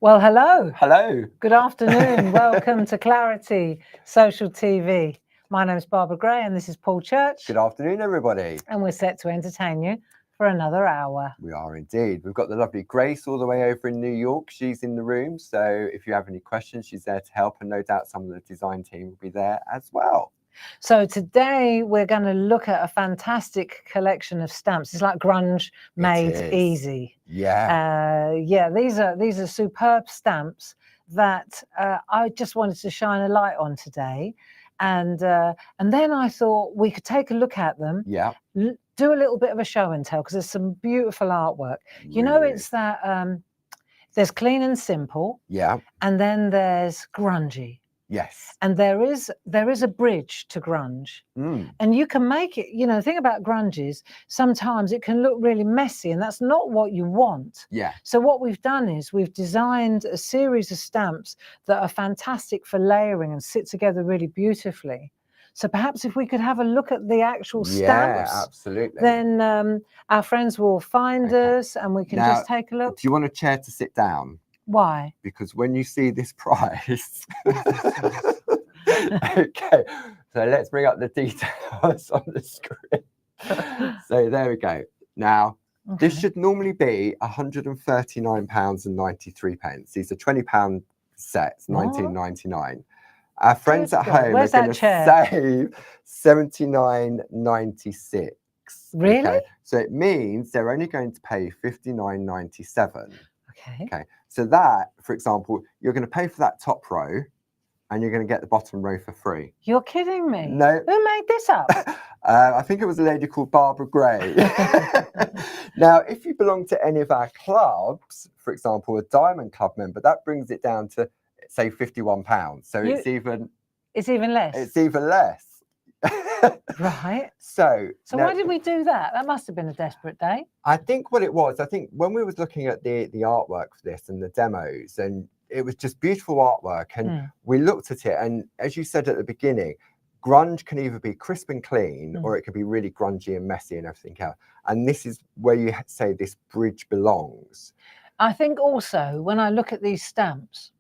Well, hello. Hello. Good afternoon. Welcome to Clarity Social TV. My name is Barbara Gray and this is Paul Church. Good afternoon, everybody. And we're set to entertain you for another hour. We are indeed. We've got the lovely Grace all the way over in New York. She's in the room. So if you have any questions, she's there to help. And no doubt some of the design team will be there as well. So today we're going to look at a fantastic collection of stamps. It's like grunge made easy. Yeah. These are superb stamps that I just wanted to shine a light on today. And then I thought we could take a look at them. Yeah. Do a little bit of a show and tell, because there's some beautiful artwork. You know, it's that there's clean and simple. Yeah. And then there's grungy. Yes. And there is a bridge to grunge. And you can make it, you know, the thing about grunge is sometimes it can look really messy, and that's not what you want. Yeah. So what we've done is we've designed a series of stamps that are fantastic for layering and sit together really beautifully. So perhaps if we could have a look at the actual stamps, yeah, absolutely. Then our friends will find us and we can just take a look. Do you want a chair to sit down? Why? Because when you see this price, okay, so let's bring up the details on the screen. So there we go. Now, this should normally be £139.93. These are £20 sets, £19.99. Our friends at home are going to save £79.96. Really? Okay? So it means they're only going to pay £59.97. Okay. So that, for example, you're going to pay for that top row and you're going to get the bottom row for free. You're kidding me. No. Who made this up? I think it was a lady called Barbara Gray. Now, if you belong to any of our clubs, for example, a Diamond Club member, that brings it down to, say, £51. So it's even less. It's even less. Right. So now, why did we do that? That must have been a desperate day. I think what it was, I think when we was looking at the artwork for this and the demos, and it was just beautiful artwork, and we looked at it, and as you said at the beginning, grunge can either be crisp and clean or it can be really grungy and messy and everything else. And this is where you say this bridge belongs. I think also when I look at these stamps,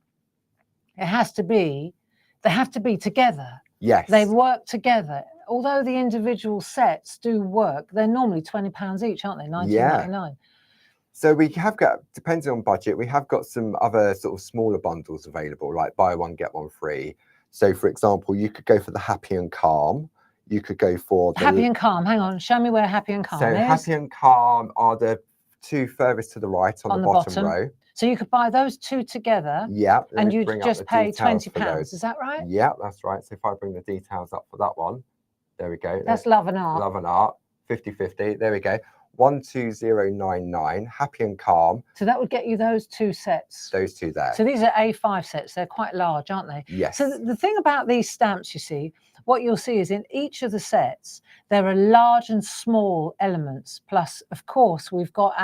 they have to be together. Yes. They work together. Although the individual sets do work, they're normally £20 each, aren't they? £19.99. Yeah. So we have got, depending on budget, we have got some other sort of smaller bundles available, like buy one, get one free. So for example, you could go for the Happy and Calm. You could go for the Happy and Calm. Hang on, show me where Happy and Calm is. So Happy and Calm are the two furthest to the right on the bottom row. So you could buy those two together. Yeah. And you just pay £20. Is that right? Yeah, that's right. So if I bring the details up for that one, there we go. That's Love and Art. Love and Art, 50/50. There we go. 12099, Happy and Calm. So that would get you those two sets. Those two there. So these are A5 sets. They're quite large, aren't they? Yes. So the thing about these stamps, you see, what you'll see is in each of the sets, there are large and small elements. Plus, of course, we've got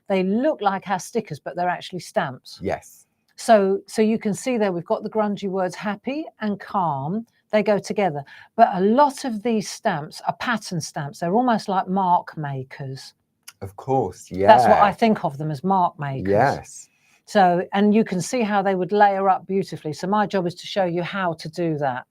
they look like our stickers, but they're actually stamps. Yes. So you can see there, we've got the grungy words Happy and Calm. They go together. But a lot of these stamps are pattern stamps. They're almost like mark makers. Of course, yeah. That's what I think of them, as mark makers. Yes. So, and you can see how they would layer up beautifully. So my job is to show you how to do that.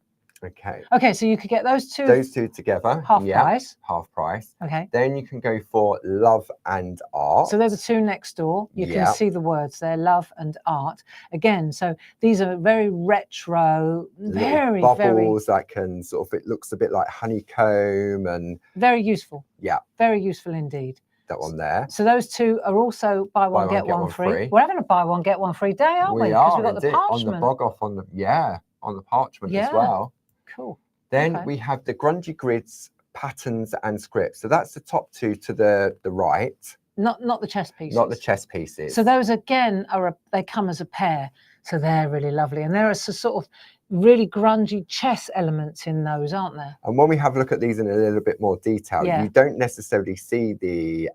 Okay. Okay, so you could get those two together. Half price. Half price. Okay. Then you can go for Love and Art. So there's the two next door. You can see the words there, Love and Art. Again, so these are very retro, very bubbles that can sort of, it looks a bit like honeycomb and very useful. Yeah. Very useful indeed. That one there. So those two are also buy one, get one free. We're having a buy one, get one free day, aren't we? Because we've got the parchment. On the bog off on the on the parchment as well. Cool. Then we have the grungy grids, patterns and scripts. So that's the top two to the right. Not the chess pieces. Not the chess pieces. So those again they come as a pair. So they're really lovely. And there are some sort of really grungy chess elements in those, aren't there? And when we have a look at these in a little bit more detail, you don't necessarily see the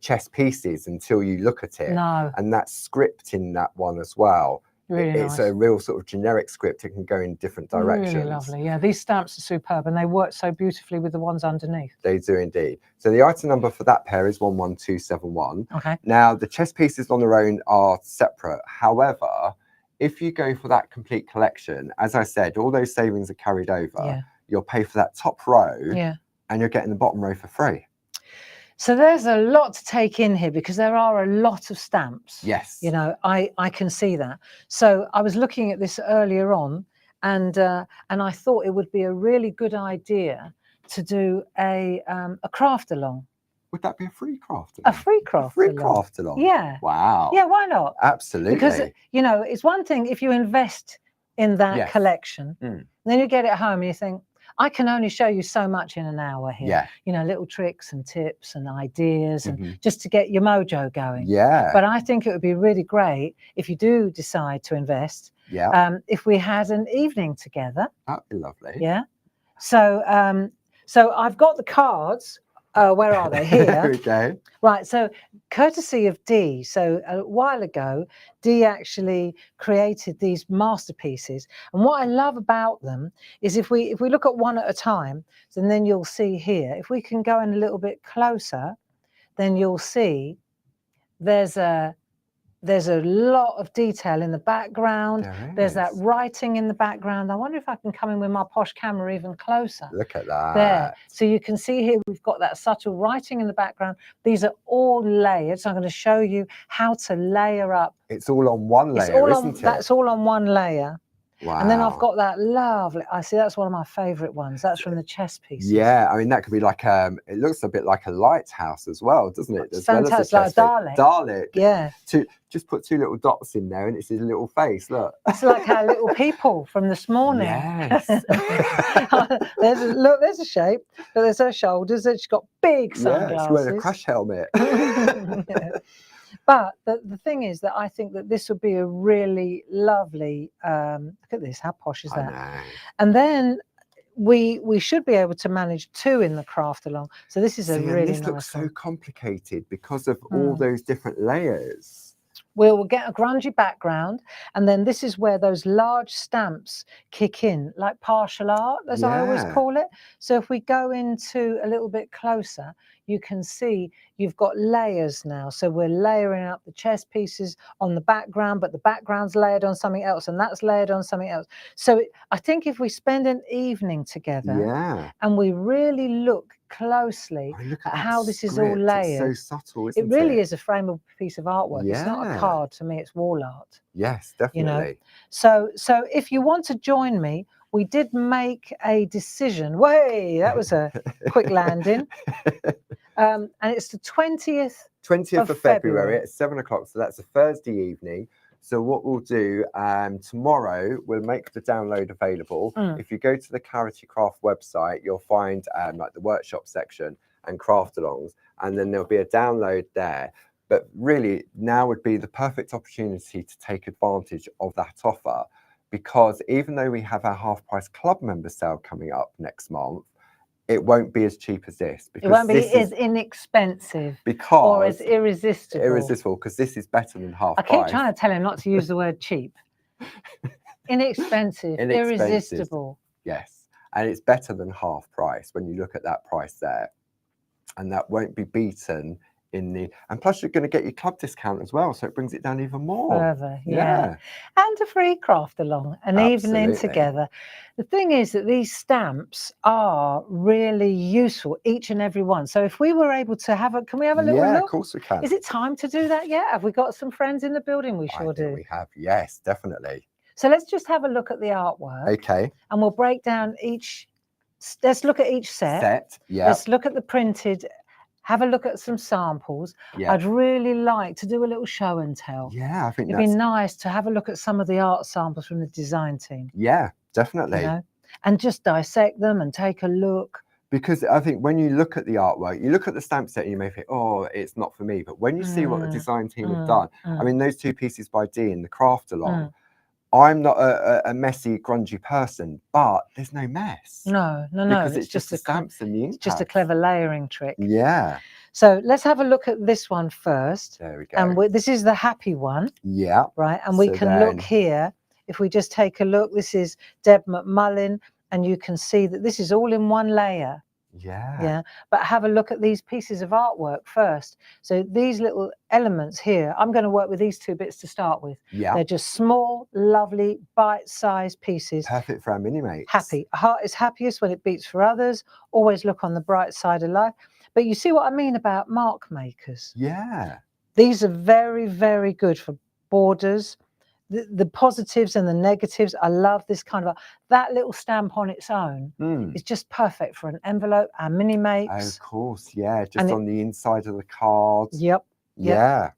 chess pieces until you look at it. No. And that script in that one as well Really it's nice. a real sort of generic script. It can go in different directions. Really lovely. Yeah, these stamps are superb, and they work so beautifully with the ones underneath. They do indeed. So the item number for that pair is 11271. Okay. Now the chess pieces on their own are separate. However, if you go for that complete collection, as I said, all those savings are carried over. Yeah. You'll pay for that top row, Yeah. and you're getting the bottom row for free. So there's a lot to take in here because there are a lot of stamps. Yes. You know, I can see that. So I was looking at this earlier on, and I thought it would be a really good idea to do a craft along. Would that be a free craft along? A free craft free along. craft along? Yeah. Wow. Yeah, why not? Absolutely. Because, you know, it's one thing if you invest in that Yes. collection, then you get it home and you think, I can only show you so much in an hour here. Yeah. You know, little tricks and tips and ideas and just to get your mojo going. Yeah. But I think it would be really great if you do decide to invest. Yeah. If we had an evening together. That'd be lovely. Yeah. So so I've got the cards. Where are they? Here. There we go. Right, so courtesy of Dee. So a while ago, Dee actually created these masterpieces. And what I love about them is if we look at one at a time, then you'll see here, if we can go in a little bit closer, then you'll see there's a lot of detail in the background. There's that writing in the background. I wonder if I can come in with my posh camera even closer. Look at that. There. So you can see here we've got that subtle writing in the background. These are all layered. So I'm going to show you how to layer up. It's all on one layer, isn't it? That's all on one layer. Wow. And then I've got that lovely, I see that's one of my favourite ones. That's from the chess pieces. Yeah, I mean, that could be like, it looks a bit like a lighthouse as well, doesn't it? It's fantastic, like a Dalek. Dalek. Yeah. Just put two little dots in there and it's his little face, look. It's like our little people from this morning. Yes. There's a shape, but there's her shoulders. She's got big sunglasses. Yeah, she's wearing a crash helmet. Yeah. But the thing is that I think that this would be a really lovely, look at this, how posh is that? I know. And then we should be able to manage two in the craft along. So this is a really nice one. This looks so complicated because of all those different layers. We'll get a grungy background, and then this is where those large stamps kick in, like partial art, as I always call it. So if we go into a little bit closer, you can see you've got layers now. So we're layering up the chess pieces on the background, but the background's layered on something else, and that's layered on something else. So I think if we spend an evening together and we really look closely at how this is all layered. It's so subtle, isn't it? It really is a frameable piece of artwork. It's not a card to me, it's wall art. Yes, definitely. You know? So if you want to join me, we did make a decision. Way, that was a quick landing. And it's the 20th of February at 7 o'clock. So that's a Thursday evening. So what we'll do tomorrow, we'll make the download available. If you go to the Clarity Craft website, you'll find like the workshop section and craft alongs, and then there'll be a download there. But really, now would be the perfect opportunity to take advantage of that offer, because even though we have our half price club member sale coming up next month, it won't be as cheap as this. It won't be as inexpensive or as irresistible. Irresistible, because this is better than half price. I keep trying to tell him not to use the word cheap. Inexpensive, irresistible. Yes, and it's better than half price when you look at that price there. And that won't be beaten in the, and plus you're going to get your club discount as well, so it brings it down even more. Further, yeah. And a free craft along, an evening together. The thing is that these stamps are really useful, each and every one. So if we were able to have a, can we have a little look? Yeah, of course we can. Is it time to do that yet? Have we got some friends in the building? We sure do. We have, yes, definitely. So let's just have a look at the artwork. Okay. And we'll break down each, let's look at each set. Yeah. Let's look at the printed. Have a look at some samples. I'd really like to do a little show and tell. Yeah, I think it'd be nice to have a look at some of the art samples from the design team. Yeah, definitely. You know? And just dissect them and take a look. Because I think when you look at the artwork, you look at the stamp set and you may think, oh, it's not for me. But when you see what the design team have done, I mean, those two pieces by Dee in the craft along, I'm not a messy, grungy person, but there's no mess. No. Because it's just the stamps and the ink. It's just a clever layering trick. Yeah. So let's have a look at this one first. There we go. And this is the happy one. Yeah. Right. And we So can look here. If we just take a look, this is Deb McMullin, and you can see that this is all in one layer. Yeah. Yeah. But have a look at these pieces of artwork first. So these little elements here, I'm going to work with these two bits to start with. Yeah. They're just small, lovely, bite-sized pieces. Perfect for our mini mates. Happy. A heart is happiest when it beats for others. Always look on the bright side of life. But you see what I mean about mark makers? Yeah. These are very, very good for borders. The positives and the negatives. I love this kind of that little stamp on its own is just perfect for an envelope, our mini mates. Of course, yeah, just on the inside of the card. Yep. Yeah.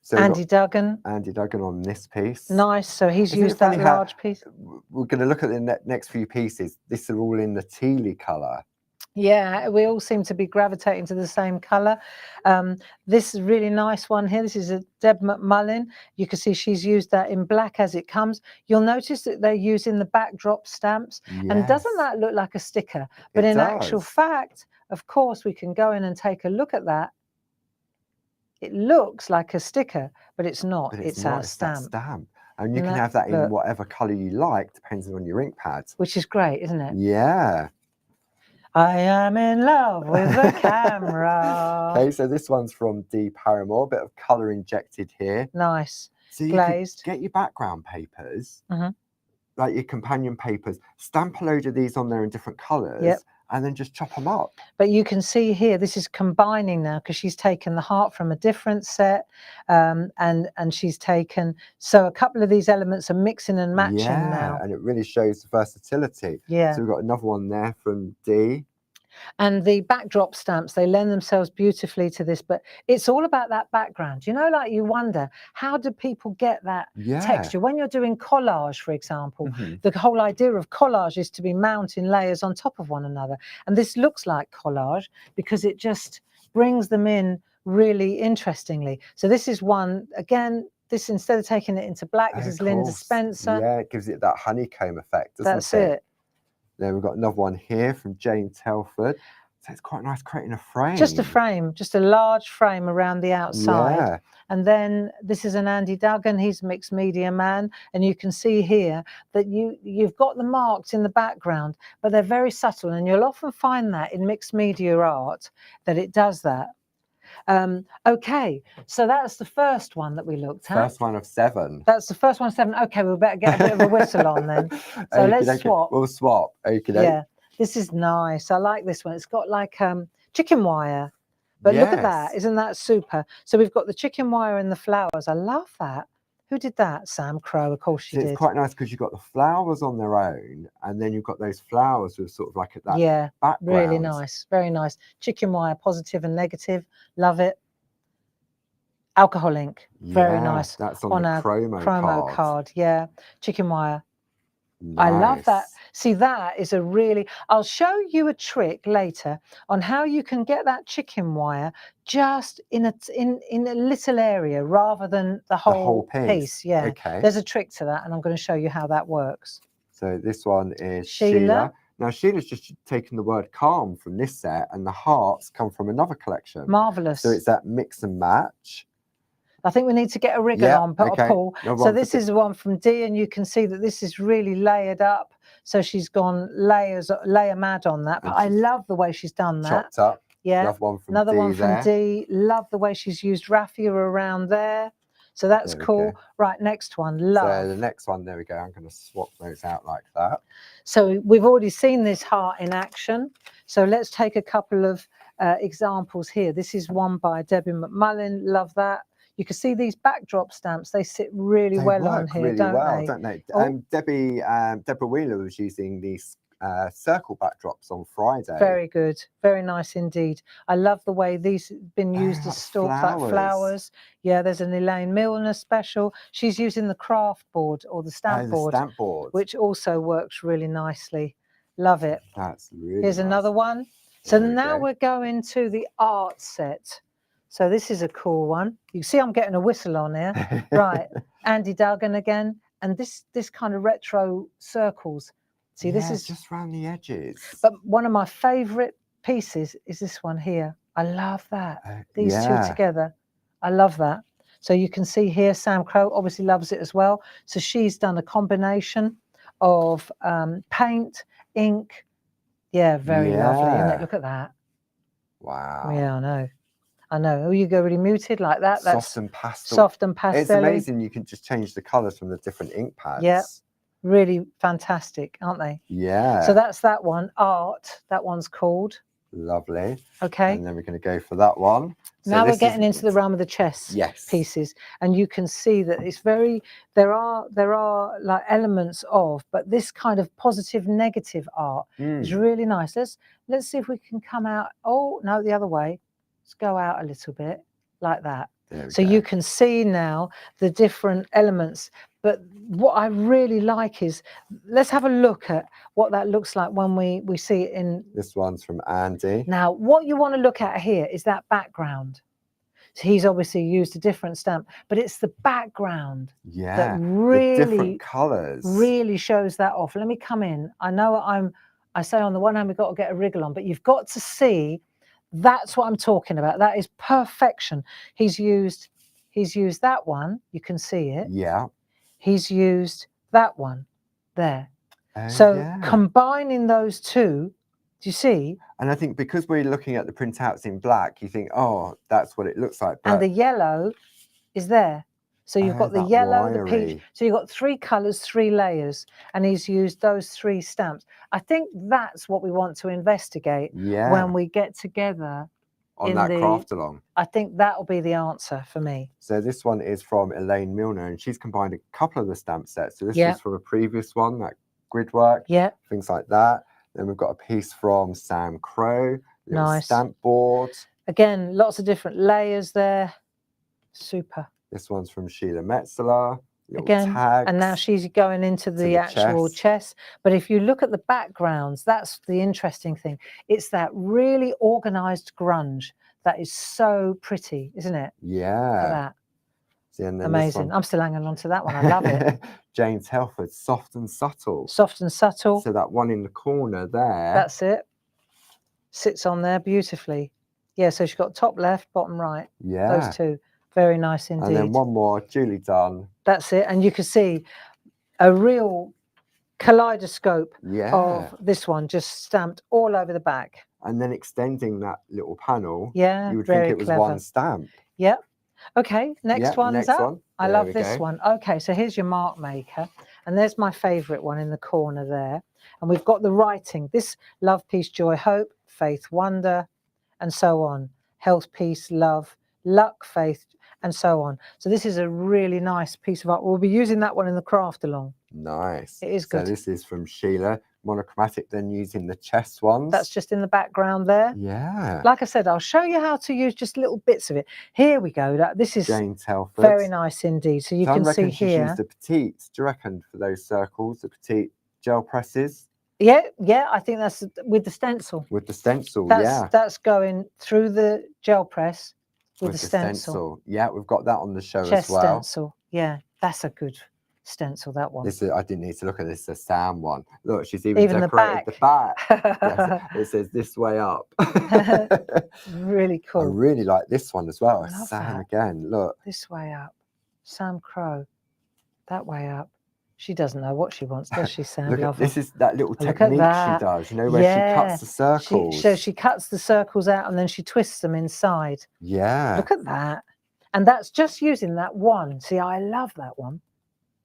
So Andy Duggan. Andy Duggan on this piece. Nice. So he's used that large piece. We're going to look at the next few pieces. These are all in the tealy colour. Yeah, we all seem to be gravitating to the same colour. This is a really nice one here. This is a Deb McMullin. You can see she's used that in black as it comes. You'll notice that they're using the backdrop stamps. Yes. And doesn't that look like a sticker? But in actual fact, of course, we can go in and take a look at that. It looks like a sticker, but it's not. It's our stamp. Stamp. And you can have that in whatever colour you like, depending on your ink pad. Which is great, isn't it? Yeah. I am in love with the camera. Okay, so this one's from D. Paramore, a bit of colour injected here. Nice. So you glazed. Get your background papers, like your companion papers, stamp a load of these on there in different colours, and then just chop them up. But you can see here, this is combining now because she's taken the heart from a different set, and she's taken, so a couple of these elements are mixing and matching now. And it really shows the versatility. Yeah. So we've got another one there from D. And the backdrop stamps, they lend themselves beautifully to this, but it's all about that background. You know, like you wonder, how do people get that texture? When you're doing collage, for example, the whole idea of collage is to be mounting layers on top of one another. And this looks like collage because it just brings them in really interestingly. So this is one, again, this, instead of taking it into black, this is Linda Spencer. Yeah, it gives it that honeycomb effect, doesn't it? That's it. Then we've got another one here from Jane Telford. So it's quite nice creating a frame. Just a frame, just a large frame around the outside. Yeah. And then this is an Andy Duggan, he's a mixed media man. And you can see here that you've got the marks in the background, but they're very subtle. And you'll often find that in mixed media art, that it does that. Okay, so that's the first one that we looked at. First one of 7. That's the first one of 7. Okay, we'll better get a bit of a whistle on then. So let's swap. We'll swap. Okay. Yeah, this is nice. I like this one. It's got like chicken wire. But look at that. Isn't that super? So we've got the chicken wire and the flowers. I love that. Who did that? Sam Crow, of course she did. It's quite nice because you've got the flowers on their own, and then you've got those flowers with sort of like that background. Really nice. Very nice. Chicken wire, positive and negative. Love it. Alcohol ink. Very nice. That's on the promo card. Yeah. Chicken wire. Nice. I love that. See, that is a really, I'll show you a trick later on how you can get that chicken wire just in a little area rather than the whole piece. Yeah. Okay. There's a trick to that, and I'm going to show you how that works. So this one is Sheila. Now Sheila's just taken the word calm from this set, and the hearts come from another collection. Marvelous. So it's that mix and match. I think we need to get a ribbon on, Paul. So this is one from D, and you can see that this is really layered up. So she's gone layer mad on that. But I love the way she's done that. Chopped up. Yeah. Another one from D. Love the way she's used raffia around there. So that's cool. Right, next one. Love. So the next one, there we go. I'm going to swap those out like that. So we've already seen this heart in action. So let's take a couple of examples here. This is one by Debbie McMullin. Love that. You can see these backdrop stamps, they sit really well on here, really don't they? Oh. Deborah Wheeler was using these circle backdrops on Friday. Very good, very nice indeed. I love the way these have been used as stalks, like flowers. Yeah, there's an Elaine Milner special. She's using the craft board or the stamp board, which also works really nicely. Love it. That's really Here's nice. Another one. So now we're going to the art set. So this is a cool one. You see I'm getting a whistle on here. Right, Andy Duggan again. And this kind of retro circles. See, this is just around the edges. But one of my favourite pieces is this one here. I love that. These two Yeah. together. I love that. So you can see here, Sam Crow obviously loves it as well. So she's done a combination of paint, ink. Yeah, very lovely, isn't it? Yeah. Look at that. Wow. Yeah, I know. I know. Oh, you go really muted like that. That's Soft and pastel. soft and It's pastel. amazing. You can just change the colours from the different ink pads. Yeah. Really fantastic, aren't they? Yeah. So that's that one. Art. That one's called. Lovely. Okay. And then we're going to go for that one. So Now we're this getting is, into the realm of the chess yes. pieces, and you can see that it's very, there are like elements of, but this kind of positive negative art is really nice. Let's see if we can come out. Oh no, the other way. Let's go out a little bit like that. So you can see now the different elements. But what I really like is, let's have a look at what that looks like when we see it in. This one's from Andy. Now, what you want to look at here is that background. So he's obviously used a different stamp, but it's the background that really, the different colours really shows that off. Let me come in. I know I say on the one hand, we've got to get a wriggle on, but you've got to see, that's what I'm talking about. That is perfection. He's used that one. You can see it. Yeah. He's used that one there. So yeah. combining those two, do you see? And I think because we're looking at the printouts in black, you think, oh, that's what it looks like. But and the yellow is there. So you've got the yellow, the peach. So you've got 3 colours, 3 layers, and he's used those 3 stamps. I think that's what we want to investigate when we get together on that craft along. I think that'll be the answer for me. So this one is from Elaine Milner, and she's combined a couple of the stamp sets. So this was from a previous one, that grid work, things like that. Then we've got a piece from Sam Crow, Nice stamp board. Again, lots of different layers there. Super. This one's from Sheila Metzeler. Again, tags and now she's going into the actual chess. But if you look at the backgrounds, that's the interesting thing. It's that really organized grunge that is so pretty, isn't it? Yeah. Look at that. See, and then amazing. I'm still hanging on to that one. I love it. James Telford, soft and subtle. Soft and subtle. So that one in the corner there. That's it. Sits on there beautifully. Yeah, so she's got top left, bottom right. Yeah. Those two. Very nice indeed. And then one more, Julie Dunn. That's it. And you can see a real kaleidoscope of this one just stamped all over the back. And then extending that little panel. Yeah, you would think it was one stamp. Yep. Okay, next one's up. I love this one. Okay, so here's your mark maker. And there's my favourite one in the corner there. And we've got the writing. This love, peace, joy, hope, faith, wonder, and so on. Health, peace, love, luck, faith, and so on. So this is a really nice piece of art. We'll be using that one in the craft along. Nice. It is good. So this is from Sheila. Monochromatic, then using the chess ones. That's just in the background there. Yeah. Like I said, I'll show you how to use just little bits of it. Here we go. This is Jane Telford. Very nice indeed. So you can see here. Used the petites, do you reckon, for those circles, the petite gel presses? Yeah, I think that's with the stencil. With the stencil, That's going through the gel press with the stencil. Yeah, we've got that on the show Chest as well. Stencil. Yeah, that's a good stencil, that one. This is, I didn't need to look at this, it's a Sam one. Look, she's even decorated the back. Yes, it says this way up. Really cool. I really like this one as well. Sam again, look. This way up. Sam Crow. That way up. She doesn't know what she wants, does she, Sam? Look, this is that little technique she does, you know, where she cuts the circles. So she cuts the circles out and then she twists them inside. Yeah. Look at that. And that's just using that one. See, I love that one.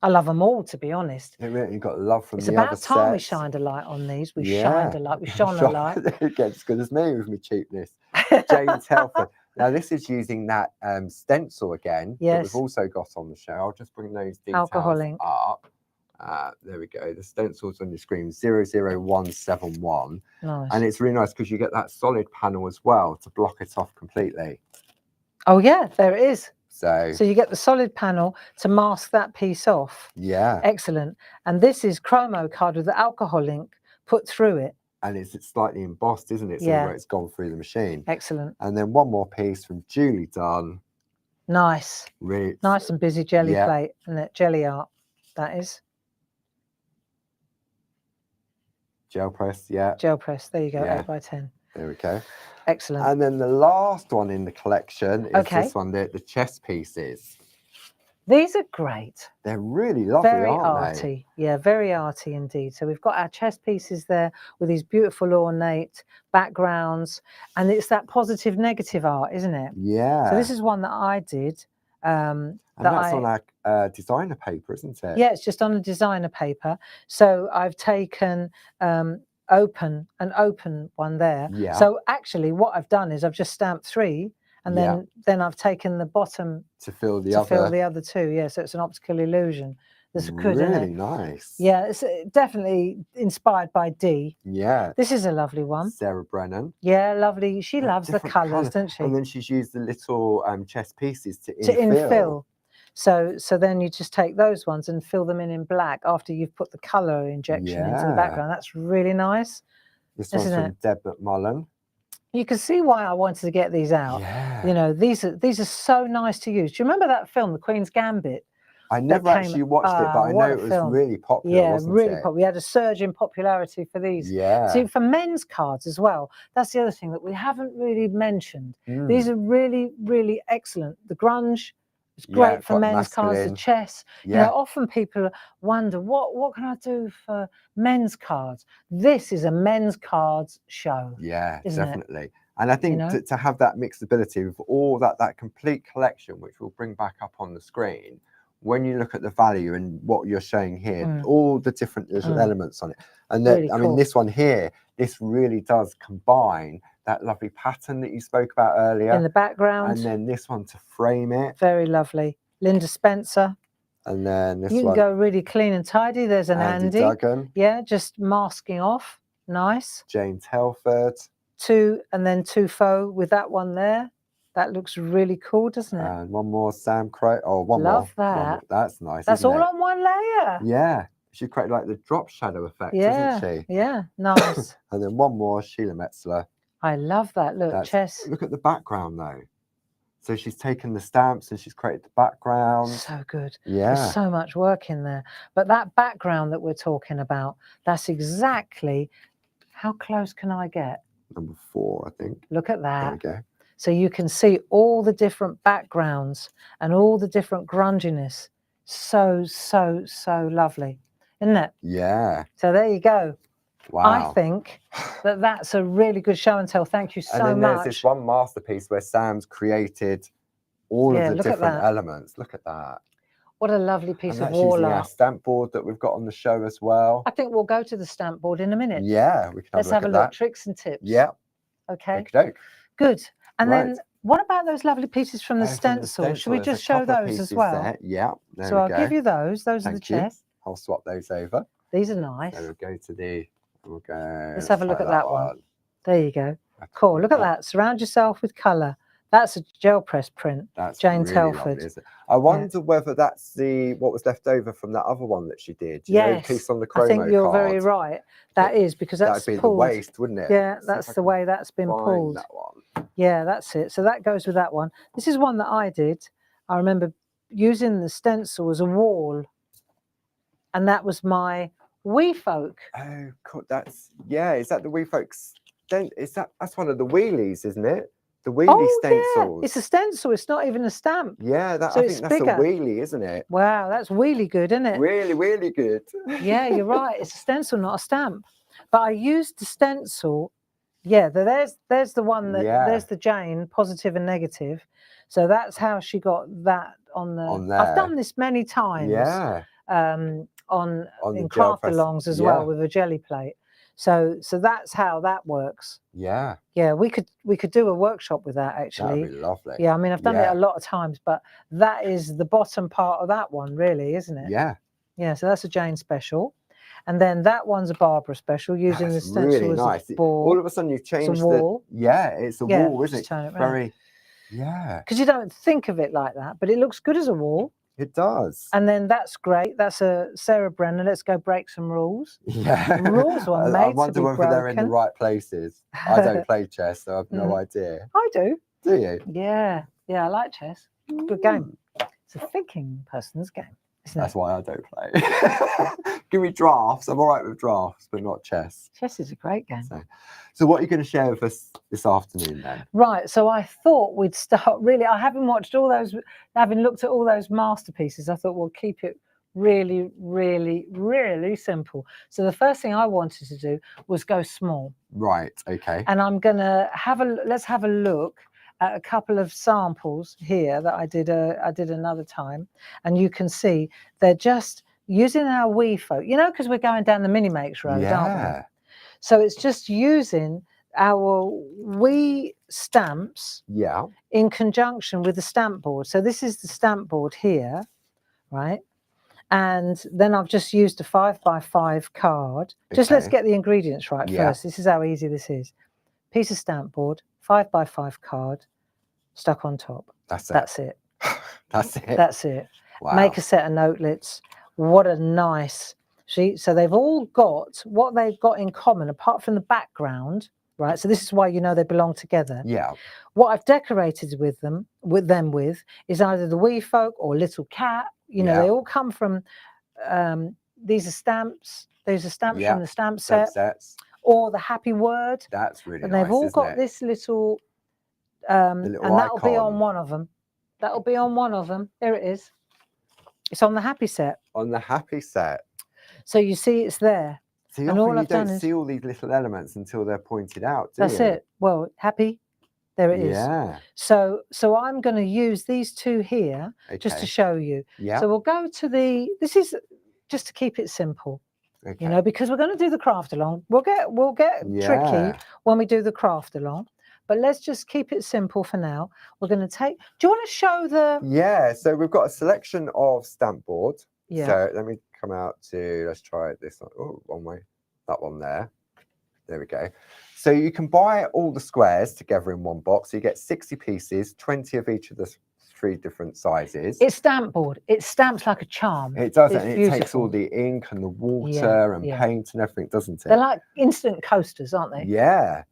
I love them all, to be honest. It really got love from it's the other It's about time sets. We shined a light on these. We shined a light. We shone a light. It gets as good as me with my cheapness. Jane Telford. Now, this is using that stencil again that we've also got on the show. I'll just bring those details up. There we go. The stencil's on your screen, 00171. Nice. And it's really nice because you get that solid panel as well to block it off completely. Oh, yeah, there it is. So you get the solid panel to mask that piece off. Yeah. Excellent. And this is chromo card with the alcohol ink put through it. And it's slightly embossed, isn't it? So where it's gone through the machine. Excellent. And then one more piece from Julie Dunn. Nice. Really nice and busy jelly plate, and that jelly art. That is. Gel press, Gel press. There you go. 8 by 10. There we go. Excellent. And then the last one in the collection is Okay. this one, the chess pieces. These are great. They're really lovely, Very aren't arty. Yeah, very arty indeed. So we've got our chess pieces there with these beautiful ornate backgrounds, and it's that positive negative art, isn't it? they? Yeah. So this is one that I did. And that's on our designer paper, isn't it? Yeah, it's just on a designer paper. So I've taken an open one there. Yeah. So actually what I've done is I've just stamped 3, and then I've taken the bottom to fill the other 2. Yeah, so it's an optical illusion. That's good, isn't really it? nice. Yeah, it's definitely inspired by Dee. Yeah. This is a lovely one. Sarah Brennan. Yeah, lovely. She loves the colours, doesn't she? And then she's used the little chess pieces to infill. So then you just take those ones and fill them in black after you've put the colour injection into the background. That's really nice. This one's from Deb McMullen. You can see why I wanted to get these out. Yeah. You know, these are so nice to use. Do you remember that film, The Queen's Gambit? I never actually watched it, but I know it was really popular. Yeah, wasn't really it? popular. We had a surge in popularity for these. Yeah. See, for men's cards as well, that's the other thing that we haven't really mentioned. These are really, really excellent. The grunge, it's great for men's cards, the chess. You know, often people wonder, what can I do for men's cards? This is a men's cards show. Yeah, isn't definitely. It? And I think to have that mixability with all that complete collection, which we'll bring back up on the screen, when you look at the value and what you're showing here, all the different little elements on it. And then, really I mean, this one here, this really does combine that lovely pattern that you spoke about earlier. In the background. And then this one to frame it. Very lovely. Linda Spencer. And then this one. You can go really clean and tidy. There's an Andy. Duggan. Yeah, just masking off. Nice. James Helford. 2 and then 2 faux with that one there. That looks really cool, doesn't it? And one more Sam Craig. Oh, one more. Love that. One more. That's nice. That's all on one layer. Yeah. She created like the drop shadow effect, isn't she? Yeah, nice. And then one more, Sheila Metzler. I love that. Look, chess. Look at the background though. So she's taken the stamps and she's created the background. So good. Yeah. There's so much work in there. But that background that we're talking about, that's exactly, how close can I get? Number 4, I think. Look at that. There we go. So you can see all the different backgrounds and all the different grunginess. So, so, so lovely, isn't it? Yeah. So there you go. Wow. I think that's a really good show and tell. Thank you so much. And then there's this one masterpiece where Sam's created all of the different elements. Look at that. What a lovely piece of wall art. Our stamp board that we've got on the show as well. I think we'll go to the stamp board in a minute. Yeah, we can Let's have a look. Tricks and tips. Yeah. Okay. Good. And then what about those lovely pieces from the stencil? Should we just show those as well? There. Yeah. So I'll give you those. Those are the chess. I'll swap those over. These are nice. So we'll go to the. We'll go. Let's have a look at that one. There you go. Cool. Look at that. Surround yourself with colour. That's a gel press print. That's Jane really Telford. Lovely, I wonder whether that's what was left over from that other one that she did. Yes, piece on the chromo I think you're card. very right. That is because that's That'd be pulled. the waist, wouldn't it? Yeah, that's the way that's been pulled. That one. Yeah, that's it. So that goes with that one. This is one that I did. I remember using the stencil as a wall, and that was my Wee Folk. Oh, cool. Is that the Wee Folks? That's one of the wheelies, isn't it? The wheelie stencils. Yeah. It's a stencil. It's not even a stamp. Yeah, I think that's bigger. a wheelie, isn't it? Wow, that's really good, isn't it? Really, really good. Yeah, you're right. It's a stencil, not a stamp. But I used the stencil. Yeah, there's the one that there's the Jane, positive and negative. So that's how she got that on there. I've done this many times. Yeah. In craft alongs as well with a jelly plate. So that's how that works. Yeah. Yeah, we could do a workshop with that actually. That'd be lovely. Yeah, I mean I've done it a lot of times, but that is the bottom part of that one, really, isn't it? Yeah. Yeah, so that's a Jane special. And then that one's a Barbara special using the stencil really as nice. a ball. All of a sudden you've changed it's a wall. It's a wall, isn't it? Turn it Very because you don't think of it like that, but it looks good as a wall. It does. And then that's great. That's a Sarah Brennan. Let's go break some rules. Yeah. The rules were made I wonder to be whether broken. they're in the right places. I don't play chess, so I have no idea. I do. Do you? Yeah. Yeah, I like chess. Good game. It's a thinking person's game. isn't That's it? why I don't play. Give me drafts. I'm all right with drafts, but not chess. Chess is a great game. So what are you going to share with us this afternoon then? Right, so I thought we'd start really, I haven't watched all those, having looked at all those masterpieces, I thought we'll keep it really, really, really simple. So the first thing I wanted to do was go small. Right, okay. And I'm going to let's have a look at a couple of samples here that I did another time. And you can see they're just using our Wii folk, you know, because we're going down the mini makes road, aren't we? So it's just using our Wii stamps in conjunction with the stamp board. So this is the stamp board here, right? And then I've just used a 5x5 card. Just let's get the ingredients right first. This is how easy this is. Piece of stamp board, 5x5 card, stuck on top. That's it. That's it. That's it. That's it. Wow. Make a set of notelets. What a nice sheet. So they've all got what they've got in common, apart from the background, right? So this is why you know they belong together. Yeah. What I've decorated with them is either the wee folk or little cat. You know, they all come from. These are stamps. These are stamps from the stamp sets. Or the happy word. That's really nice. And they've all got this little, and that'll be on one of them. That'll be on one of them. There it is. It's on the happy set. On the happy set. So you see it's there. See, and all you don't see all these little elements until they're pointed out, do you? That's it. Well, happy. There it is. Yeah. So I'm going to use these two here just to show you. Yeah. So we'll go to this is just to keep it simple. Okay. You know, because we're going to do the craft along. We'll get tricky when we do the craft along. But let's just keep it simple for now. We're going to take. Do you want to show the? Yeah. So we've got a selection of stamp board. Yeah. So let me come out to. Let's try this one. Oh, one way. That one there. There we go. So you can buy all the squares together in one box. So you get 60 pieces, 20 of each of the 3 different sizes. It's stamp board. It stamps like a charm. It does, and it takes all the ink and the water and paint and everything, doesn't it? They're like instant coasters, aren't they? Yeah.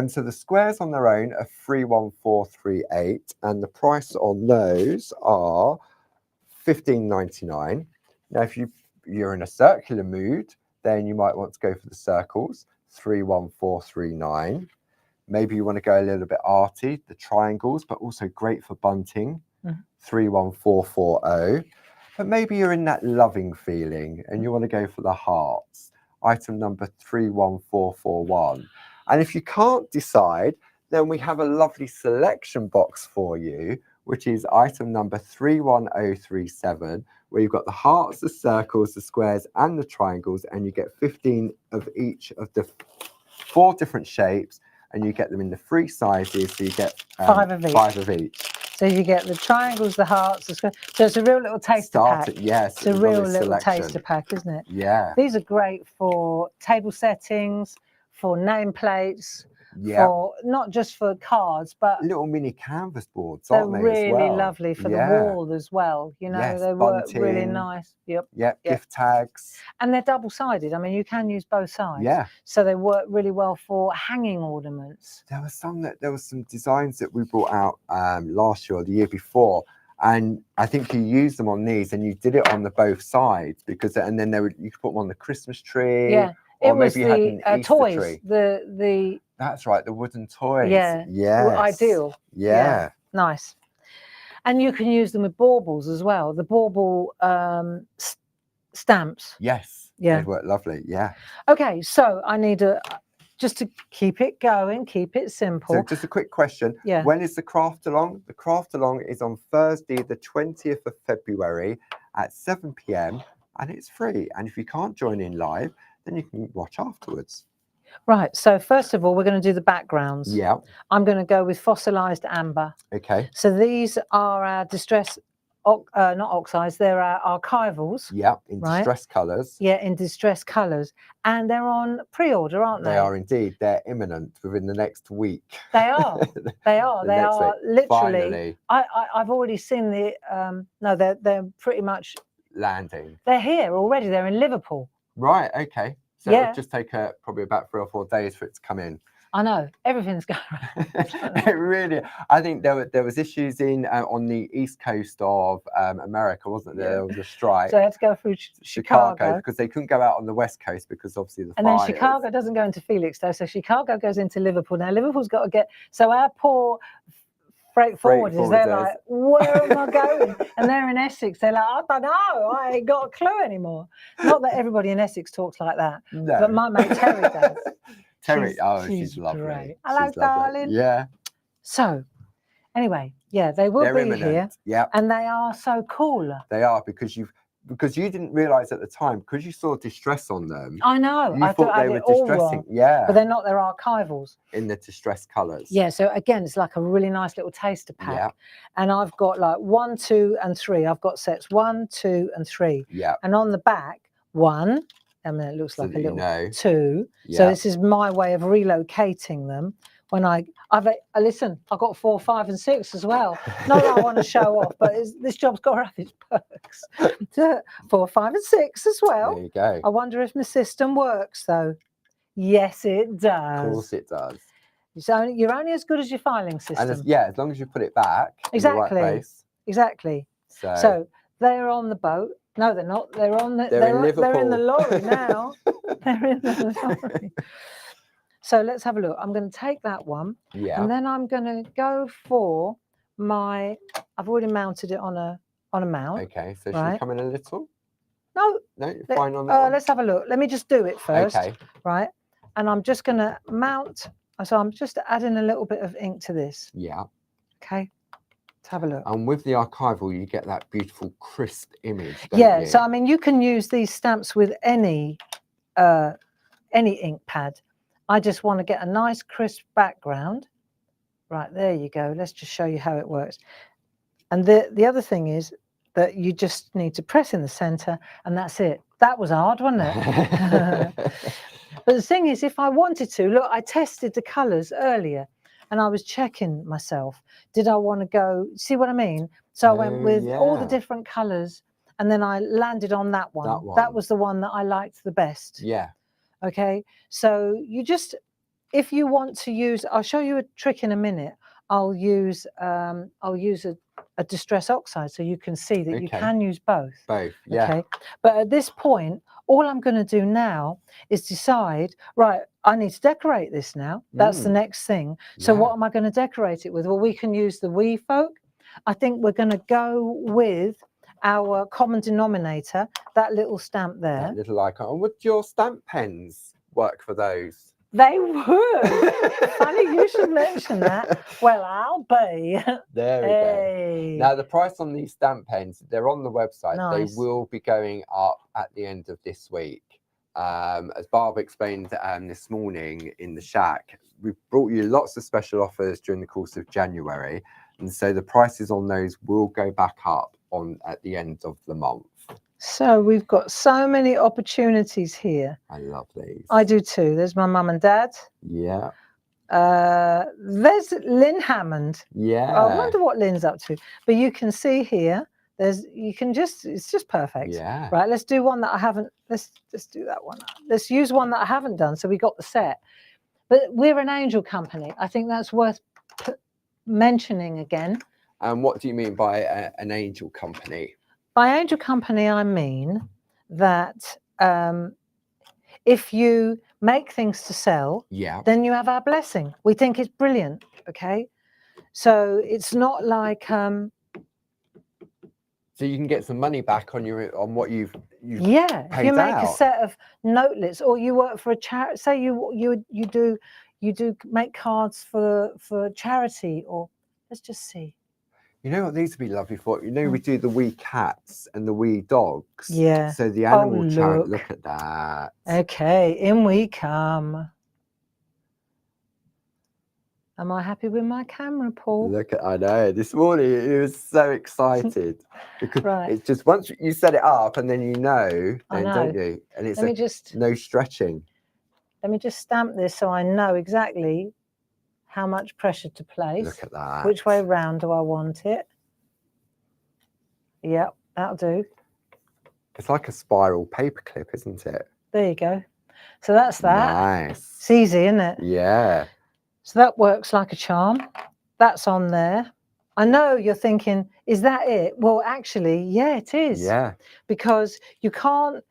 So the squares on their own are 31438, and the price on those are $15.99. Now, if you're in a circular mood, then you might want to go for the circles, 31439. Maybe you want to go a little bit arty, the triangles, but also great for bunting, 31440. But maybe you're in that loving feeling and you want to go for the hearts, item number 31441. And if you can't decide, then we have a lovely selection box for you, which is item number 31037, where you've got the hearts, the circles, the squares, and the triangles, and you get 15 of each of the 4 different shapes, and you get them in the 3 sizes, so you get 5 of each. So you get the triangles, the hearts, the squares. So it's a real little taster pack. Yes, it's a real little taster pack, isn't it? Yeah. These are great for table settings, for nameplates, for not just for cards, but little mini canvas boards, aren't they? They're really lovely for the wall as well. You know, they work really nice. Yep. Gift tags. And they're double-sided. I mean, you can use both sides. Yeah. So they work really well for hanging ornaments. There was some designs that we brought out last year or the year before, and I think you used them on these, and you did it on the both sides and then you could put them on the Christmas tree. Yeah. Or it was maybe you had an Easter toys. Tree. The That's right, the wooden toys. Yeah. Yes. Ideal. Yeah. Nice. And you can use them with baubles as well. The bauble stamps. Yes. Yeah. They work lovely. Yeah. Okay, so I need just to keep it going, keep it simple. So just a quick question. Yeah. When is the craft along? The craft along is on Thursday, the 20th of February at 7 p.m. and it's free. And if you can't join in live, then you can watch afterwards. Right. So first of all, we're going to do the backgrounds. Yeah. I'm going to go with fossilized amber. Okay. So these are our distress, not oxides, they're our archivals. Yeah, in distress colours. Yeah, in distress colours. And they're on pre-order, aren't they? They are indeed. They're imminent within the next week. They are. They are. They are literally. Finally. I've already seen the, no, they're pretty much. Landing. They're here already. They're in Liverpool. Right, okay. So it'll just take probably about 3 or 4 days for it to come in. I know, everything's going It really, I think there was issues in on the east coast of America, wasn't there? Yeah. There was a strike. So they had to go through Chicago. Because they couldn't go out on the west coast because obviously the And fires. then Chicago doesn't go into Felix though, so Chicago goes into Liverpool. Now Liverpool's got to get, so our poor freight forwarders, they're like, where am I going? And they're in Essex, they're like, I don't know, I ain't got a clue anymore. Not that everybody in Essex talks like that, No. but my mate Terry does. Terry, she's lovely. Great. Hello, She's lovely. darling. Yeah. So, anyway, yeah, they will They're be imminent. here. Yeah. And they are so cool. They are, because you didn't realise at the time, because you saw distress on them. I know. You thought they were distressing. Yeah. But they're not, they're archivals. In the distressed colours. Yeah, so again, it's like a really nice little taster pack. Yeah. And I've got like 1, 2, and 3. I've got sets 1, 2, and 3. Yeah. And on the back, 1, I mean, it looks So like a little 2. 2. Yeah. So this is my way of relocating them. When listen, I've got 4, 5, and 6 as well. Not that I want to show off, but this job's got to have its perks. 4, 5, and 6 as well. There you go. I wonder if my system works though. Yes, it does. Of course it does. So you're only as good as your filing system. And as long as you put it back Exactly. in the right place. Exactly. So they're on the boat. No, they're not. They're on the. They're in Liverpool. They're in the lorry now. They're in the lorry. So let's have a look. I'm going to take that one. Yeah. And then I'm going to go for my. I've already mounted it on a mount. Okay. So should we come in a little? No. No. Fine on that one. Let's have a look. Let me just do it first. Okay. Right. And I'm just going to mount. So I'm just adding a little bit of ink to this. Yeah. Okay. Let's have a look. And with the archival, you get that beautiful crisp image. Yeah. You? So I mean, you can use these stamps with any ink pad. I just want to get a nice crisp background. Right, there you go. Let's just show you how it works. And the other thing is that you just need to press in the center and that's it. That was hard, wasn't it? But the thing is, if I wanted to, look, I tested the colors earlier and I was checking myself. Did I want to go, see what I mean? So I went with all the different colors and then I landed on that one. That was the one that I liked the best. Yeah. Okay, so you just, if you want to use, I'll show you a trick in a minute. I'll use a distress oxide so you can see that you can use both. Both, yeah. Okay, but at this point, all I'm going to do now is decide, right, I need to decorate this now. That's the next thing. So what am I going to decorate it with? Well, we can use the wee folk. I think we're going to go with our common denominator, that little stamp there. That little icon. And would your stamp pens work for those? They would. Funny you should mention that. Well, I'll be. There we go. Now, the price on these stamp pens, they're on the website. Nice. They will be going up at the end of this week. As Barb explained this morning in the shack, we've brought you lots of special offers during the course of January. And so the prices on those will go back up at the end of the month. So we've got so many opportunities here. I love these. I do too. There's my mum and dad. Yeah. There's Lynn Hammond. Yeah. I wonder what Lynn's up to. But you can see here, it's just perfect. Yeah. Right, let's do one that I haven't, let's do that one. Let's use one that I haven't done so we got the set. But we're an angel company. I think that's worth mentioning again. And what do you mean by an angel company? By angel company, I mean that if you make things to sell, then you have our blessing. We think it's brilliant, okay? So it's not like... so you can get some money back on what you've yeah, if you make out. a set of notelets, or you work for a charity, say you do make cards for charity, or let's just see. You know what these would be lovely for? You know, we do the wee cats and the wee dogs. Yeah. So the animal charity, look at that. Okay, in we come. Am I happy with my camera, Paul? Look at, I know, this morning he was so excited. Because it's just, once you set it up and then you know, then don't you? And it's no stretching. Let me just stamp this so I know exactly how much pressure to place. Look at that. Which way round do I want it? Yep, that'll do. It's like a spiral paperclip, isn't it? There you go. So that's that. Nice. It's easy, isn't it? Yeah. So that works like a charm. That's on there. I know you're thinking, is that it? Well, actually, yeah, it is. Yeah. Because you can't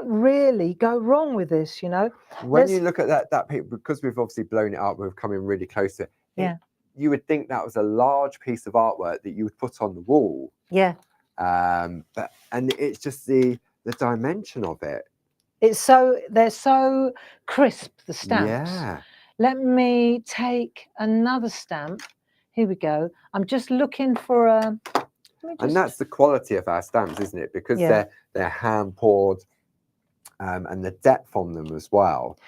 really go wrong with this, you know. When you look at that paper, because we've obviously blown it up, we've come in really close to it. Yeah. You would think that was a large piece of artwork that you would put on the wall. Yeah. And it's just the dimension of it. They're so crisp, the stamps. Yeah. Let me take another stamp. Here we go. I'm just looking for a. And that's the quality of our stamps, isn't it? Because they're hand poured, and the depth on them as well.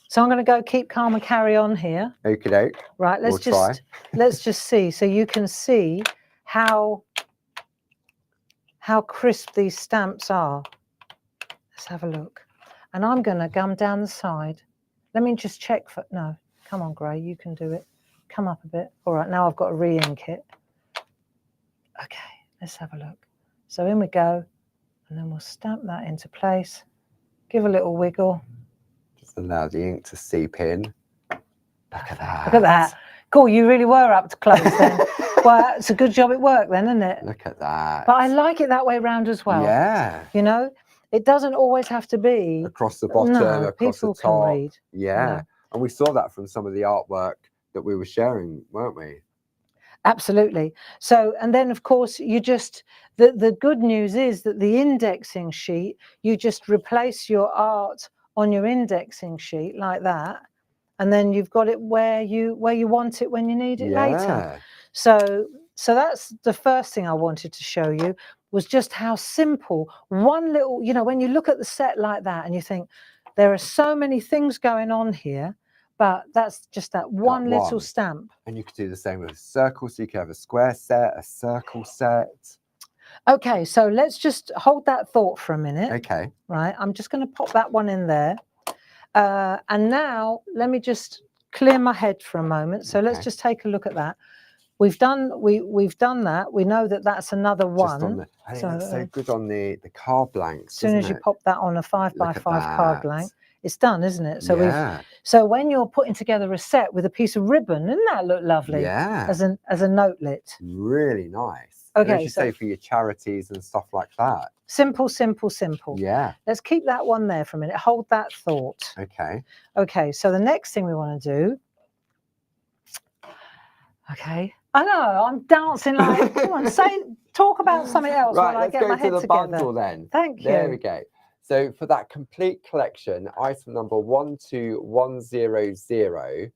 So I'm going to go keep calm and carry on here. Okie doke. Right. Let's just see. So you can see how crisp these stamps are. Let's have a look. And I'm going to gum down the side. Let me just check for, no, come on, Gray, you can do it. Come up a bit. All right, now I've got to re-ink it. Okay, let's have a look. So in we go, and then we'll stamp that into place. Give a little wiggle. Just allow the ink to seep in. Look at that. Look at that. Cool, you really were up to close then. Well, it's a good job it worked then, isn't it? Look at that. But I like it that way round as well. Yeah. You know, it doesn't always have to be across the bottom, across the top. People can read. Yeah. And we saw that from some of the artwork that we were sharing, weren't we? Absolutely. So, and then of course you just, the good news is that the indexing sheet, you just replace your art on your indexing sheet like that, and then you've got it where you want it when you need it later. So that's the first thing I wanted to show you, was just how simple one little, you know, when you look at the set like that and you think there are so many things going on here, but that's just that one little stamp. And you could do the same with a circle. So you could have a square set, a circle set. Okay, so let's just hold that thought for a minute. Okay. Right, I'm just going to pop that one in there. And now let me just clear my head for a moment. So let's just take a look at that. We've done that. We know that that's another one. It looks so good on the card blanks. As soon as you pop that on a 5x5 card blank, it's done, isn't it? So so when you're putting together a set with a piece of ribbon, doesn't that look lovely? Yeah. As a notelet. Really nice. Okay. As you say, for your charities and stuff like that. Simple, simple, simple. Yeah. Let's keep that one there for a minute. Hold that thought. Okay. Okay. So the next thing we want to do. Okay. I know, I'm dancing like, come on, talk about something else while I get my head together. Let's go to the bundle then. Thank you. There we go. So for that complete collection, item number 12100,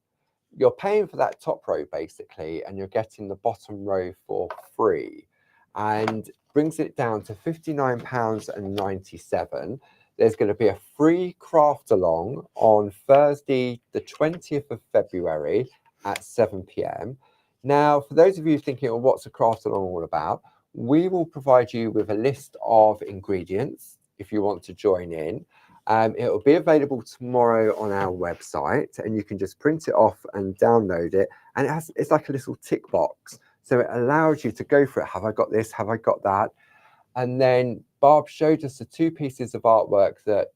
you're paying for that top row basically, and you're getting the bottom row for free, and brings it down to £59.97. There's going to be a free craft along on Thursday, the 20th of February at 7 p.m. Now, for those of you thinking, well, what's a craft along all about? We will provide you with a list of ingredients if you want to join in. It will be available tomorrow on our website, and you can just print it off and download it. And it's like a little tick box. So it allows you to go for it. Have I got this? Have I got that? And then Barb showed us the two pieces of artwork that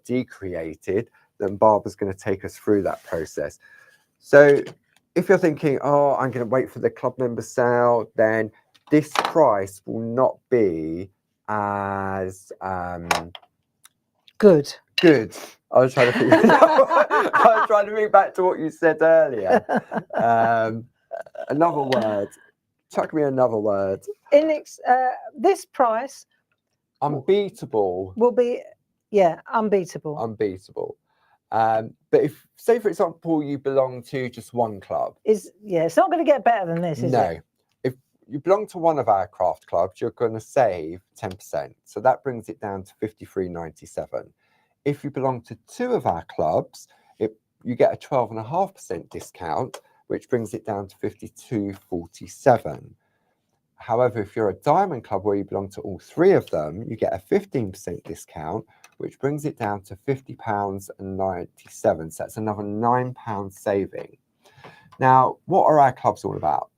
Dee created. Then Barb was going to take us through that process. So if you're thinking, oh, I'm going to wait for the club member sale, then this price will not be as good. I was trying to think. I was trying to think back to what you said earlier. Another word. Chuck me another word. This price, unbeatable, will be, unbeatable. Unbeatable. But if, say for example, you belong to just one club, it's not going to get better than this, is it? No. If you belong to one of our craft clubs, you're going to save 10%. So that brings it down to £53.97. If you belong to two of our clubs, you get a 12.5% discount, which brings it down to £52.47. However, if you're a diamond club where you belong to all three of them, you get a 15% discount, which brings it down to £50.97. So that's another £9 saving. Now, what are our clubs all about?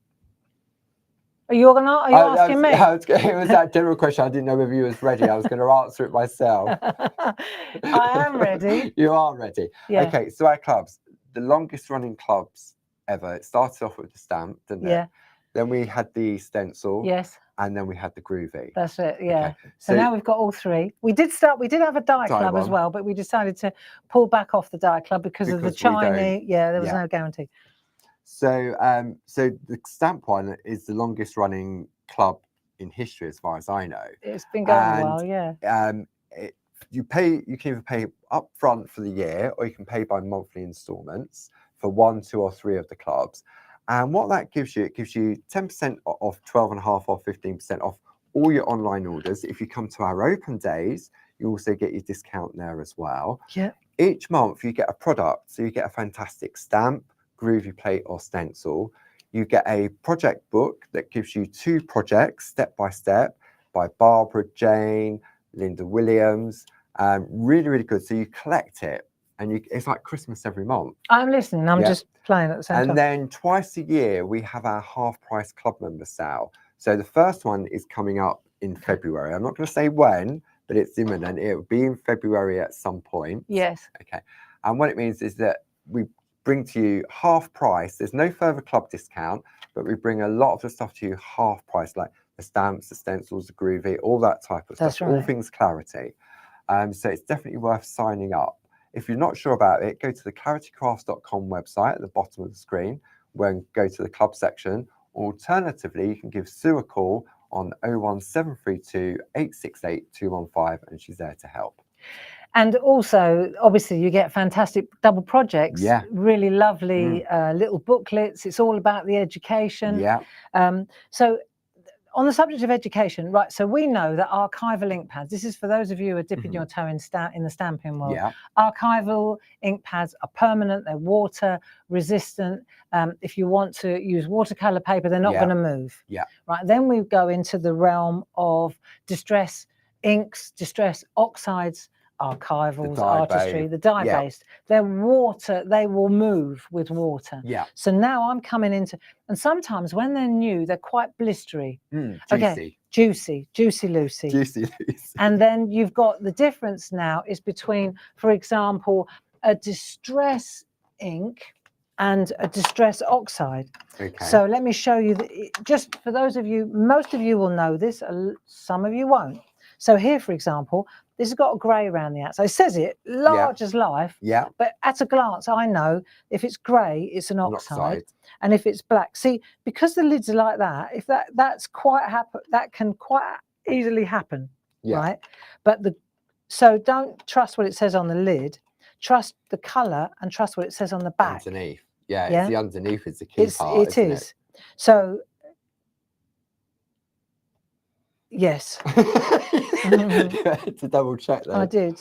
Are you asking me? It was that general question. I didn't know whether you was ready. I was going to answer it myself. I am ready. You are ready. Yeah. Okay, so our clubs, the longest running clubs ever. It started off with the stamp, didn't it? Then we had the stencil. Yes. And then we had the groovy. That's it, yeah. Okay. So now we've got all three. We did have a die club as well, but we decided to pull back off the die club because of the Chinese. Yeah, there was no guarantee. So, so the stamp one is the longest running club in history, as far as I know. It's been going a while, yeah. You can either pay up front for the year, or you can pay by monthly installments for 1, 2, or 3 of the clubs. And what that gives you, it gives you 10% off, 12.5% or 15% off all your online orders. If you come to our open days, you also get your discount there as well. Yeah. Each month you get a product. So you get a fantastic stamp, groovy plate or stencil. You get a project book that gives you 2 projects step by step by Barbara Jane, Linda Williams. Really, really good. So you collect it. And it's like Christmas every month. I'm listening. I'm just playing at the same time. And then twice a year, we have our half-price club member sale. So the first one is coming up in February. I'm not going to say when, but it's imminent. It will be in February at some point. Yes. Okay. And what it means is that we bring to you half price. There's no further club discount, but we bring a lot of the stuff to you half price, like the stamps, the stencils, the groovy, all that type of stuff. All things clarity. So it's definitely worth signing up. If you're not sure about it, go to the claritycrafts.com website at the bottom of the screen, where go to the club section. Alternatively, you can give Sue a call on 01732 868 215, and she's there to help. And also, obviously, you get fantastic double projects. Yeah. Really lovely little booklets. It's all about the education. Yeah. So on the subject of education, right, so we know that archival ink pads, this is for those of you who are dipping your toe in the stamping world. Yeah. Archival ink pads are permanent, they're water resistant. If you want to use watercolor paper, they're not going to move. Yeah. Right, then we go into the realm of distress inks, distress oxides, archivals, artistry, the dye-based. They're water, they will move with water. Yeah. So now I'm coming into, and sometimes when they're new, they're quite blistery. Juicy. Okay, juicy Lucy. Juicy Lucy. And then you've got the difference now is between, for example, a distress ink and a distress oxide. Okay. So let me show you, just for those of you, most of you will know this, some of you won't. So here, for example, this has got a grey around the outside. It says it, large as life. Yeah. But at a glance, I know if it's grey, it's an oxide. And if it's black, see, because the lids are like that, if that can quite easily happen, right? But so don't trust what it says on the lid. Trust the colour and trust what it says on the back. Underneath. Yeah, it's the underneath is the key part. It is. So yes. To double check that. I did.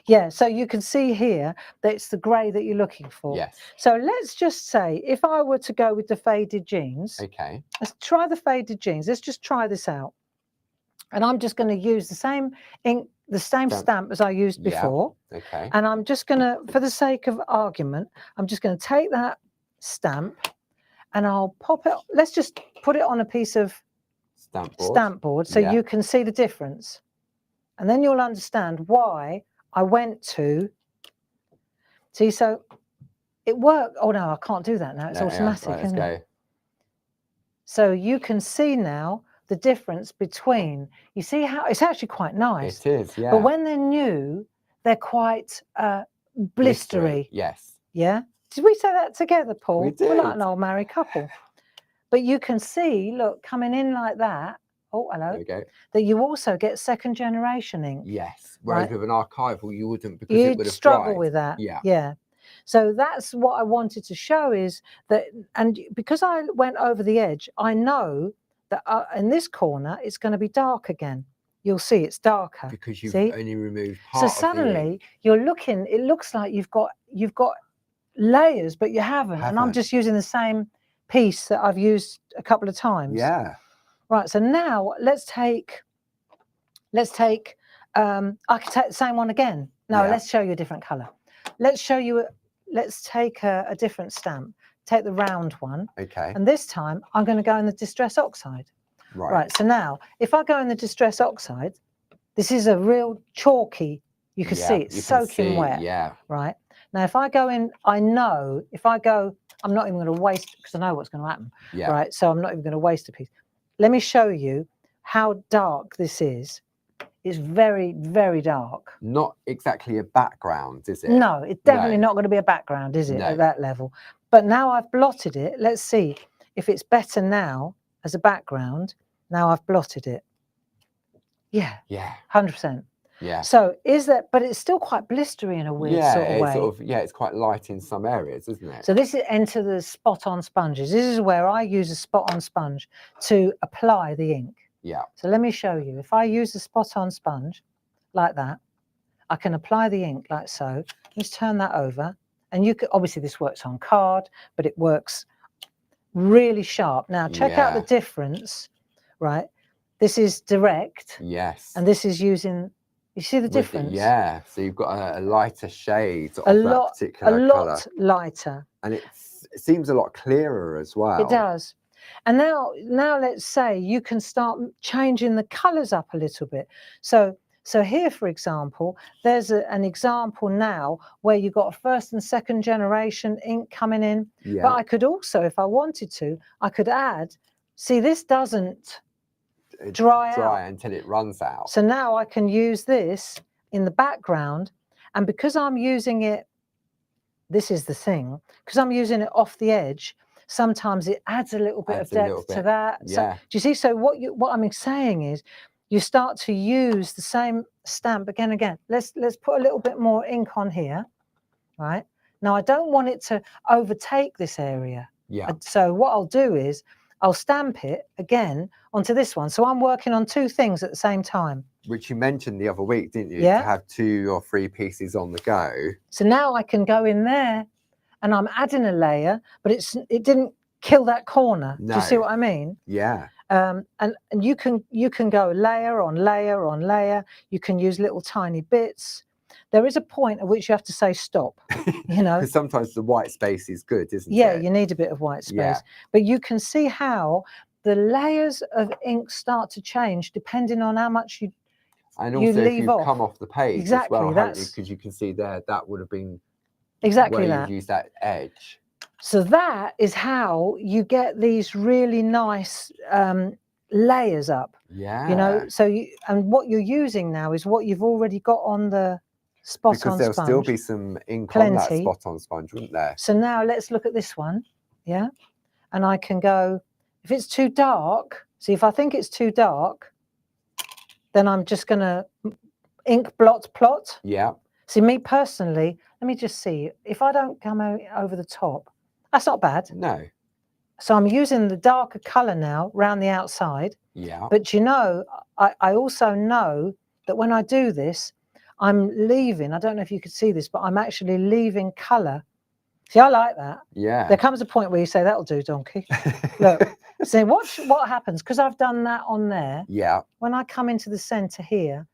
Yeah, so you can see here that it's the grey that you're looking for. Yes. So let's just say if I were to go with the faded jeans. Okay. Let's try the faded jeans. Let's just try this out. And I'm just going to use the same ink, the same stamp as I used before. Okay. And I'm just going to, for the sake of argument, I'm just going to take that stamp and I'll pop it. Let's just put it on a piece of stamp board so you can see the difference. And then you'll understand why I went to, see, so it worked. Oh no, I can't do that now. It's automatic, isn't it? So you can see now the difference between, you see how, it's actually quite nice. It is, yeah. But when they're new, they're quite blistery. Yes. Yeah? Did we say that together, Paul? We did. We're like an old married couple. But you can see, look, coming in like that, oh, hello, there we go, that you also get second generation ink. Yes. Whereas with an archival, you wouldn't, because You'd it would have struggle dried. with that. Yeah. Yeah. So that's what I wanted to show is that, and because I went over the edge, I know that in this corner, it's going to be dark again. You'll see it's darker. Because you've only removed part of suddenly you're looking, it looks like you've got layers, but you haven't. And I'm just using the same piece that I've used a couple of times. Yeah. Right. So now let's take I can take the same one again. No, let's show you a different color. Let's show you, let's take a different stamp. Take the round one. Okay. And this time I'm going to go in the distress oxide. Right. Right. So now if I go in the distress oxide, this is a real chalky, you can see it's soaking wet. Yeah. Right. Now, if I go in, I know if I go, I'm not even going to waste, because I know what's going to happen. Yeah. Right. So I'm not even going to waste a piece. Let me show you how dark this is. It's very, very dark. Not exactly a background, is it? No, it's definitely No. not going to be a background, is it, No. at that level? But now I've blotted it. Let's see if it's better now as a background. Now I've blotted it. Yeah. Yeah. 100%. Yeah. So is that, but it's still quite blistery in a weird Yeah, sort of way. it's quite light in some areas, isn't it? So this is enter the spot-on sponges. This is where I use a spot-on sponge to apply the ink. Yeah. So let me show you. If I use a spot-on sponge like that, I can apply the ink like so. Let's turn that over. And you could, obviously this works on card, but it works really sharp. Now check out the difference, right? This is direct. Yes. And this is using, you see the difference? Yeah. So you've got a lighter shade of that particular a lot colour. lighter. And it seems a lot clearer as well. It does. And now let's say you can start changing the colours up a little bit. So here, for example, there's an example now where you've got a first and second generation ink coming in. Yeah. But I could also, if I wanted to, I could add, see, this doesn't dry out until it runs out. So now I can use this in the background. And because I'm using it, this is the thing, because I'm using it off the edge, sometimes it adds a little bit of depth to that. Yeah. So, do you see? So what I'm saying is you start to use the same stamp again. Let's put a little bit more ink on here, right? Now I don't want it to overtake this area. Yeah. So what I'll do is I'll stamp it again onto this one. So I'm working on two things at the same time. Which you mentioned the other week, didn't you? Yeah. To have 2 or 3 pieces on the go. So now I can go in there and I'm adding a layer, but it didn't kill that corner. No. Do you see what I mean? Yeah. And you can go layer on layer on layer. You can use little tiny bits. There is a point at which you have to say stop, you know. Because sometimes the white space is good, isn't it? Yeah, you need a bit of white space. Yeah. But you can see how the layers of ink start to change depending on how much you and also if you come off the page exactly, as well, because you can see there that would have been exactly where that. you use that edge. So that is how you get these really nice layers up. Yeah. You know, so and what you're using now is what you've already got on the spot-on sponge. Because there'll still be some ink Plenty. on that spot-on sponge, wouldn't there? So now let's look at this one, yeah? And I can go, if it's too dark, see if I think it's too dark, then I'm just going to ink plot. Yeah. See, me personally, let me just see. If I don't come over the top, that's not bad. No. So I'm using the darker colour now round the outside. Yeah. But you know, I also know that when I do this, I'm leaving, I don't know if you could see this, but I'm actually leaving colour. See, I like that. Yeah. There comes a point where you say, that'll do, donkey. Look, see, what happens, because I've done that on there. Yeah. When I come into the centre here,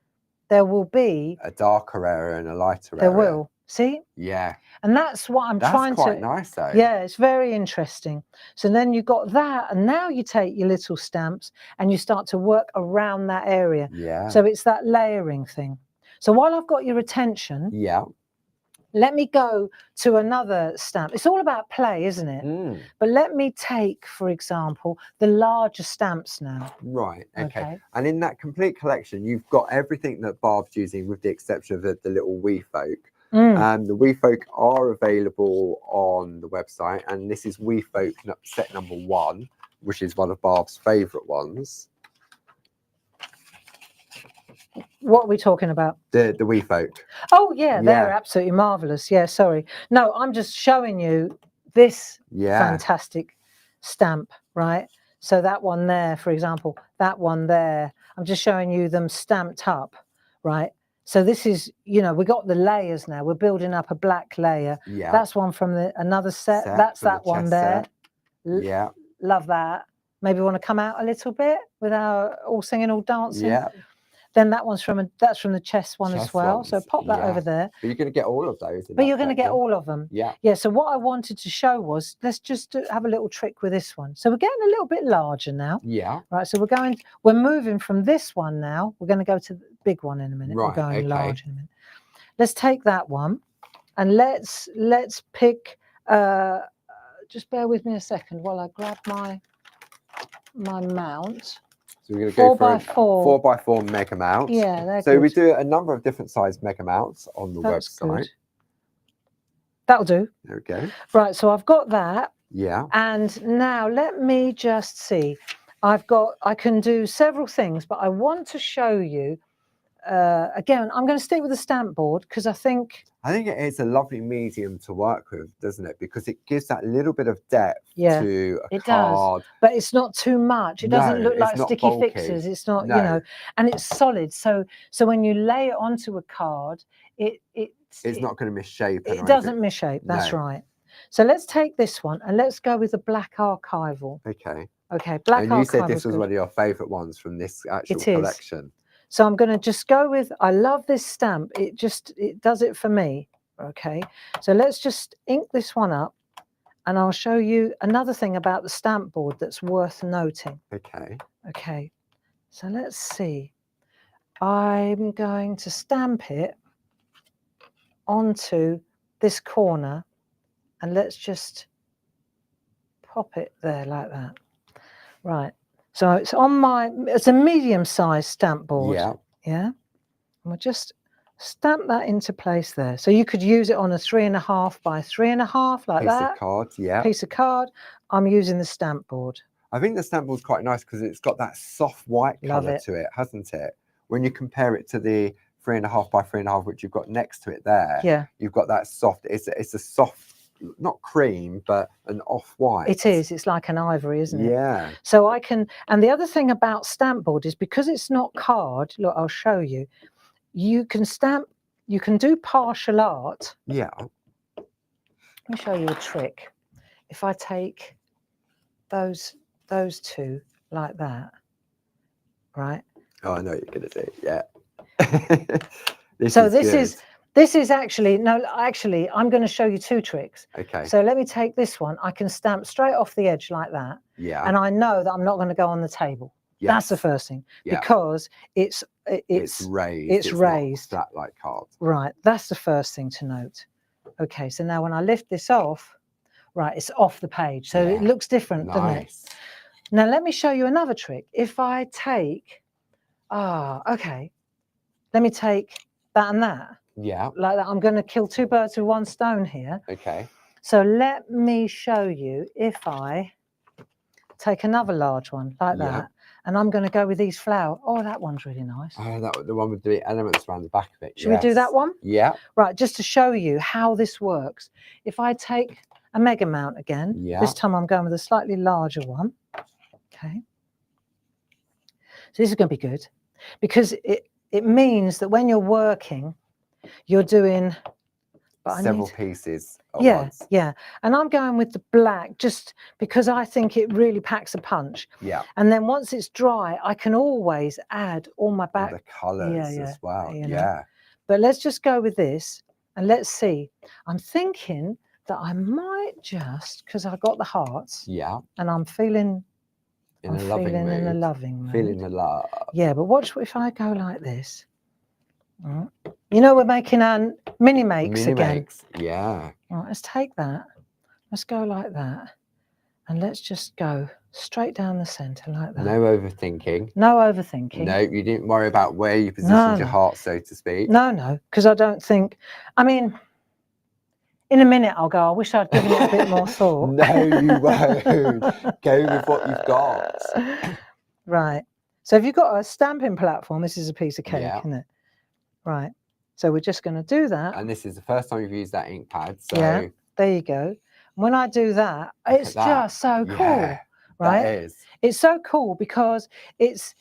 there will be a darker area and a lighter there area. There will. See? Yeah. And that's what I'm trying to... That's quite nice, though. Yeah, it's very interesting. So then you've got that, and now you take your little stamps and you start to work around that area. Yeah. So it's that layering thing. So while I've got your attention, yeah, let me go to another stamp. It's all about play, isn't it? Mm. But let me take, for example, the larger stamps now. Right, okay. And in that complete collection, you've got everything that Barb's using with the exception of the little wee folk. The wee folk are available on the website, and this is wee folk set number 1, which is one of Barb's favourite ones. What are we talking about? The wee folk. Oh yeah, they're absolutely marvelous. Yeah, sorry. No, I'm just showing you this fantastic stamp, right? So that one there, for example, that one there, I'm just showing you them stamped up, right? So this is, you know, we got the layers now. We're building up a black layer. Yeah. That's one from another set. That's that one there. Yeah. Love that. Maybe want to come out a little bit with our all singing, all dancing. Yeah. Then that one's from that's from the chess one as well. So pop that over there. But you're going to get all of those. But you're going to get all of them. Yeah. Yeah. So what I wanted to show was, let's just have a little trick with this one. So we're getting a little bit larger now. Yeah. Right. So we're moving from this one now. We're going to go to the big one in a minute. Right. We're going large in a minute. Let's take that one. And let's pick. Just bear with me a second while I grab my mount. So we're going to go for 4x4. 4x4 mega mount. Yeah, they're so good. we do a number of different size mega mounts on the That's website. Good. That'll do. There we go. Right, so I've got that. Yeah. And now let me just see. I can do several things, but I want to show you. Again, I'm going to stick with the stamp board because I think it is a lovely medium to work with, doesn't it? Because it gives that little bit of depth to a card. Does, but it's not too much. It doesn't look like sticky bulky. fixes. It's not, you know, and it's solid. So when you lay it onto a card, it's not going to misshape. It doesn't misshape. That's right. So let's take this one and let's go with the black archival. Okay. Okay, black archival. And you said this was one of your favourite ones from this actual collection. So I'm going to just go with, I love this stamp. It does it for me. Okay. So let's just ink this one up and I'll show you another thing about the stamp board that's worth noting. Okay. Okay. So let's see. I'm going to stamp it onto this corner and let's just pop it there like that. Right. So it's it's a medium-sized stamp board. Yeah. Yeah. And we'll just stamp that into place there. So you could use it on a 3.5 by 3.5 like that. Piece of card, yeah. Piece of card. I'm using the stamp board. I think the stamp board's quite nice because it's got that soft white colour to it, hasn't it? When you compare it to the 3.5 by 3.5, which you've got next to it there, you've got that soft. It's a soft, not cream, but an off-white. It is. It's like an ivory, isn't it? Yeah. So I can, and the other thing about stamp board is because it's not card, look, I'll show you. You can stamp, you can do partial art. Yeah. Let me show you a trick. If I take those two like that, right? Oh, I know what you're going to do. Yeah. This is actually, no, actually, I'm going to show you two tricks. Okay. So let me take this one. I can stamp straight off the edge like that. Yeah. And I know that I'm not going to go on the table. Yes. That's the first thing. Yeah. Because it's raised. It's raised. Not flat like cards. Right. That's the first thing to note. Okay. So now when I lift this off, right, it's off the page. So it looks different, doesn't it? Now let me show you another trick. If I take, okay. Let me take that and that. Yeah. Like that. I'm going to kill two birds with one stone here. Okay. So let me show you if I take another large one like that. And I'm going to go with these flowers. Oh, that one's really nice. Oh, the one with the elements around the back of it. Should we do that one? Yeah. Right, just to show you how this works. If I take a mega mount again, this time I'm going with a slightly larger one. Okay. So this is going to be good because it means that when you're working, you're doing several pieces at once. Yeah. And I'm going with the black just because I think it really packs a punch. Yeah. And then once it's dry, I can always add all my back. All the colours as well. Yeah. But let's just go with this and let's see. I'm thinking that I might just, because I got the hearts. Yeah. And I'm feeling in a loving mood. Feeling the love. Yeah, but watch if I go like this. You know, we're making our mini makes again. Yeah. All right, let's take that. Let's go like that. And let's just go straight down the centre like that. No overthinking. No overthinking. No, you didn't worry about where you positioned your heart, so to speak. No, because I don't think, I mean, in a minute I'll go, I wish I'd given it a bit more thought. No, you won't. Go with what you've got. Right. So if you've got a stamping platform, this is a piece of cake, isn't it? Right. So we're just going to do that. And this is the first time you've used that ink pad. So yeah, there you go. When I do that, it's just so cool. Yeah, right? That is. It's so cool because it's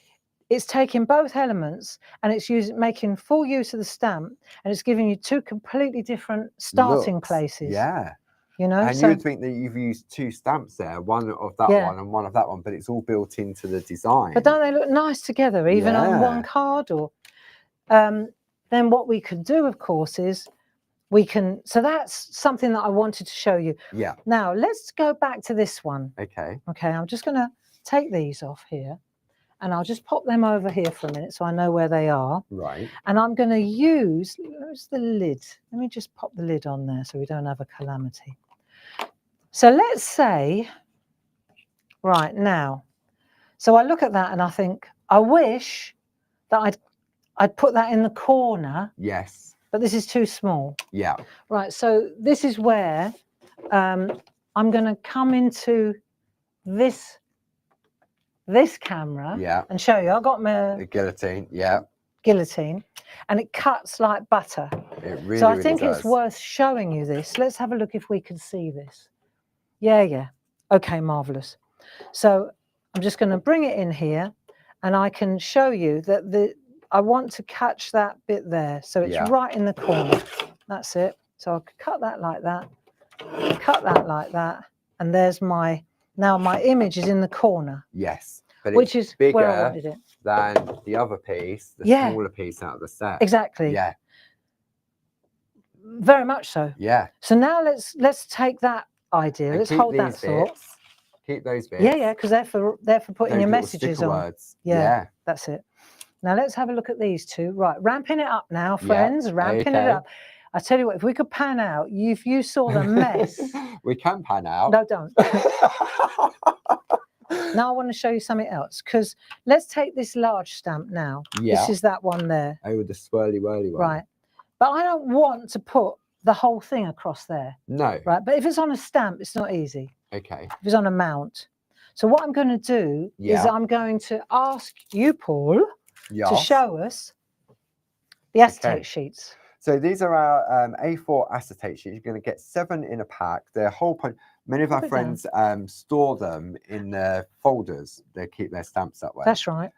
taking both elements and it's making full use of the stamp and it's giving you two completely different starting places. Yeah. You know, and you would think that you've used two stamps there, one of that one and one of that one, but it's all built into the design. But don't they look nice together, even on one card? Or then what we can do, of course, is so that's something that I wanted to show you. Yeah. Now let's go back to this one. Okay. Okay, I'm just going to take these off here and I'll just pop them over here for a minute so I know where they are. Right. And I'm going to use, where's the lid? Let me just pop the lid on there so we don't have a calamity. So let's say, right now, so I look at that and I think, I wish that I'd put that in the corner. Yes. But this is too small. Yeah. Right, so this is where I'm going to come into this camera and show you. I've got my the guillotine, guillotine, and it cuts like butter. It really, so I really think does. it's worth showing you this. Let's have a look if we can see this. Yeah. Okay, marvelous. So I'm just going to bring it in here, and I can show you that I want to catch that bit there. So it's right in the corner. That's it. So I could cut that like that, cut that like that, and there's now my image is in the corner. Yes. But which is bigger where I wanted it. than the other piece, the smaller piece out of the set. Exactly. Yeah. Very much so. Yeah. So now let's take that idea. And let's hold that thought. Keep those bits. Yeah, because they're for putting those your messages on. Words. Yeah, that's it. Now let's have a look at these two. Right, ramping it up now, friends. Ramping it up. I tell you what, if we could pan out, if you saw the mess. We can pan out. No, don't. Now I want to show you something else, because let's take this large stamp now. Yeah. This is that one there. Oh, with the swirly whirly one. Right. But I don't want to put the whole thing across there. No. Right. But if it's on a stamp, it's not easy. Okay. If it's on a mount. So what I'm going to do is I'm going to ask you, Paul, to show us the acetate sheets. So these are our A4 acetate sheets. You're going to get 7 in a pack. They're whole point. Many of our friends store them in their folders. They keep their stamps that way. That's right.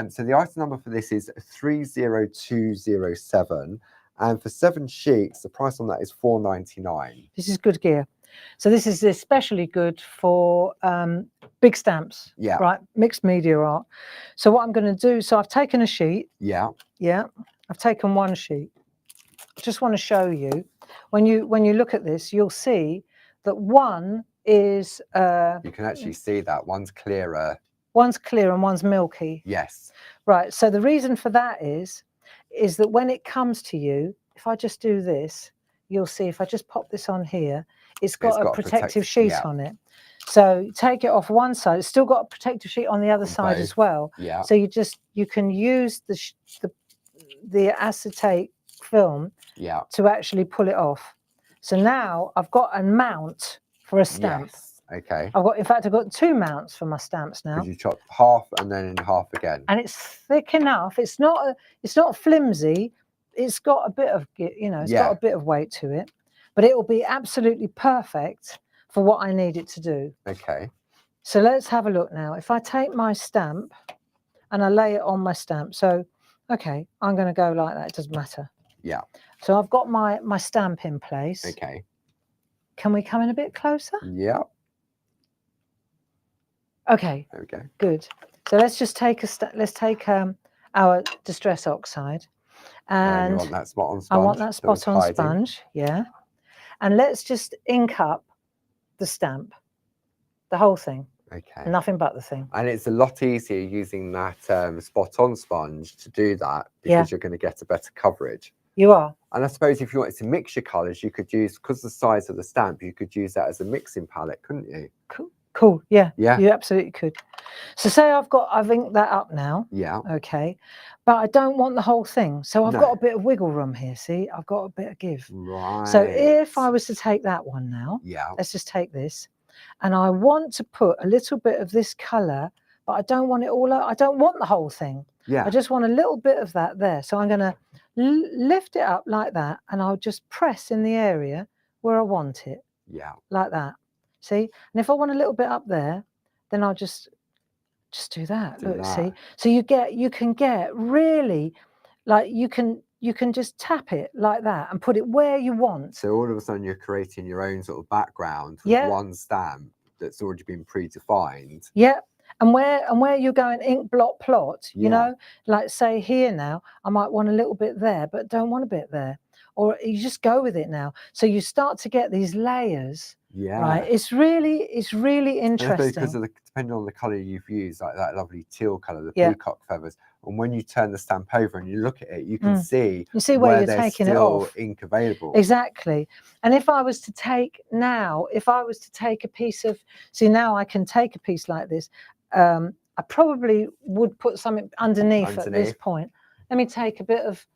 So the item number for this is 30207. And for 7 sheets, the price on that is $4.99. This is good gear. So this is especially good for big stamps. Yeah. Right. Mixed media art. So what I'm going to do, so I've taken a sheet. Yeah. Yeah. I've taken one sheet. I just want to show you. When you look at this, you'll see that one is you can actually see that one's clearer. One's clear and one's milky. Yes. Right. So the reason for that is that when it comes to you, if I just do this, you'll see if I just pop this on here, it's got a protective sheet on it. So take it off one side. It's still got a protective sheet on the other side as well. Yeah. So you can use the acetate film to actually pull it off. So now I've got a mount for a stamp. Yes. Okay. In fact, I've got 2 mounts for my stamps now. You chop half and then in half again. And it's thick enough. It's not flimsy. It's got a bit of, got a bit of weight to it, but it will be absolutely perfect for what I need it to do. Okay. So let's have a look now. If I take my stamp and I lay it on my stamp, so okay, I'm going to go like that. It doesn't matter. Yeah. So I've got my stamp in place. Okay. Can we come in a bit closer? Yeah. Okay. There we go. Good. So let's just take our distress oxide, and you want that spot on sponge. I want that spot on sponge. Yeah. And let's just ink up the stamp, the whole thing. Okay. Nothing but the thing. And it's a lot easier using that spot on sponge to do that, because you're going to get a better coverage. You are. And I suppose if you wanted to mix your colours, you could use, because the size of the stamp, you could use that as a mixing palette, couldn't you? Cool. Yeah. Yeah. You absolutely could. So say I've inked that up now. Yeah. Okay. But I don't want the whole thing. So I've got a bit of wiggle room here. See, I've got a bit of give. Right. So if I was to take that one now, let's just take this, and I want to put a little bit of this colour, but I don't want it all out. I don't want the whole thing. Yeah. I just want a little bit of that there. So I'm going to lift it up like that, and I'll just press in the area where I want it. Yeah. Like that. See? And if I want a little bit up there, then I'll just do that. Look, see? So you can get really, like, you can just tap it like that and put it where you want. So all of a sudden you're creating your own sort of background with one stamp that's already been predefined. Yeah. And where you're going ink blot plot, you Yeah. know, like say here now, I might want a little bit there, but don't want a bit there. Or you just go with it now. So you start to get these layers, Yeah. right? It's really And I suppose because interesting. of the, depending on the colour you've used, like that lovely teal colour, the Yeah. peacock feathers, and when you turn the stamp over and you look at it, you can see You see where you're there's taking it still off. ink available. Exactly. And if I was to take a piece of, see now I can take a piece like this, I probably would put something underneath at this point. Let me take a bit of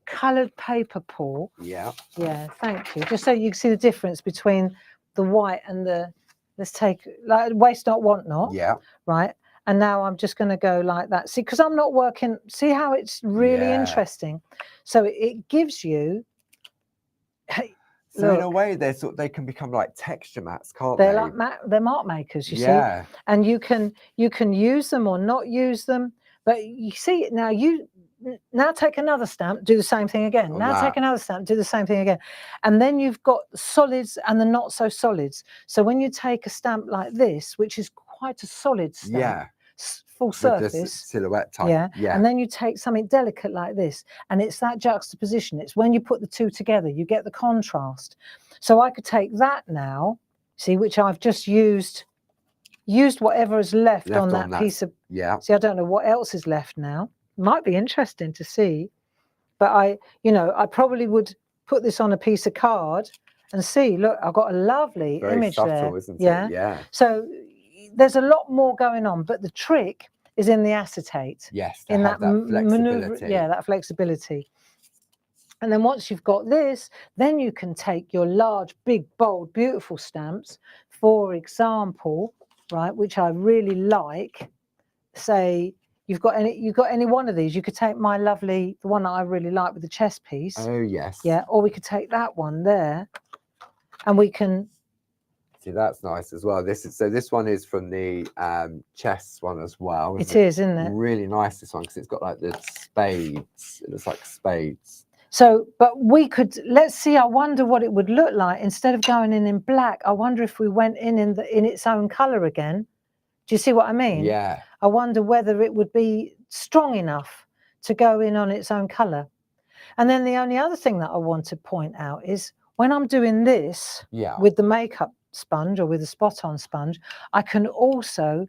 coloured paper, Paul. Yeah. Yeah, thank you. Just so you can see the difference between the white and the, let's take, like waste not, want not. Yeah. Right. And now I'm just going to go like that. See, because I'm not working, see how it's really interesting. So it gives you, hey, so look, in a way, they can become like texture mats, can't they're they? like they're mark makers, you see. And you can use them or not use them. But you see now, now take another stamp, do the same thing again. Now take another stamp, do the same thing again. And then you've got the solids and the not so solids. So when you take a stamp like this, which is quite a solid stamp, full surface, with this silhouette type, and then you take something delicate like this, and it's that juxtaposition. It's when you put the two together, you get the contrast. So I could take that now, see, which I've just used whatever is left on that piece of, see, I don't know what else is left now. Might be interesting to see, but I probably would put this on a piece of card and see, look, I've got a lovely image subtle, there. isn't it? Yeah. So there's a lot more going on, but the trick is in the acetate. Yes, in that maneuver, flexibility. that flexibility. And then once you've got this, then you can take your large, big, bold, beautiful stamps, for example, right, which I really like. Say you've got any one of these, you could take my lovely, the one that I really like with the chest piece. Oh yes. Yeah, or we could take that one there, and we can see, that's nice as well. This one is from the chest one as well. It is, isn't it? Really nice, this one, because it's got like the spades. It looks like spades. So, but we could, let's see, I wonder what it would look like. Instead of going in black, I wonder if we went in its own colour again. Do you see what I mean? Yeah. I wonder whether it would be strong enough to go in on its own colour. And then the only other thing that I want to point out is when I'm doing this with the makeup sponge or with the spot on sponge, I can also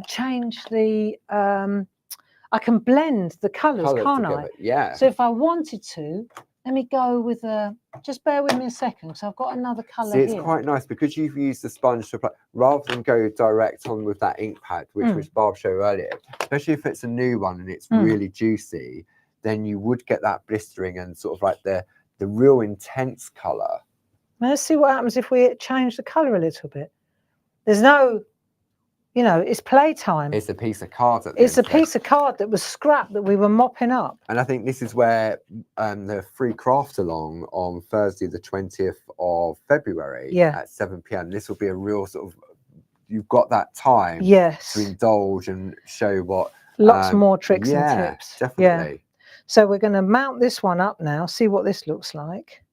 change the, I can blend the colours, can't I? Yeah. So if I wanted to, let me go with a, just bear with me a second, because I've got another colour here. See, it's quite nice because you've used the sponge to apply, rather than go direct on with that ink pad, which Barb showed earlier, especially if it's a new one and it's really juicy, then you would get that blistering and sort of like the real intense colour. Let's see what happens if we change the colour a little bit. There's no, it's playtime. It's a piece of card. It's a piece of card that was scrap that we were mopping up. And I think this is where the free craft along on Thursday, the 20th of February at 7 p.m. This will be a real sort of, you've got that time to indulge and show what. Lots more tricks and tips. Definitely. Yeah. So we're going to mount this one up now, see what this looks like.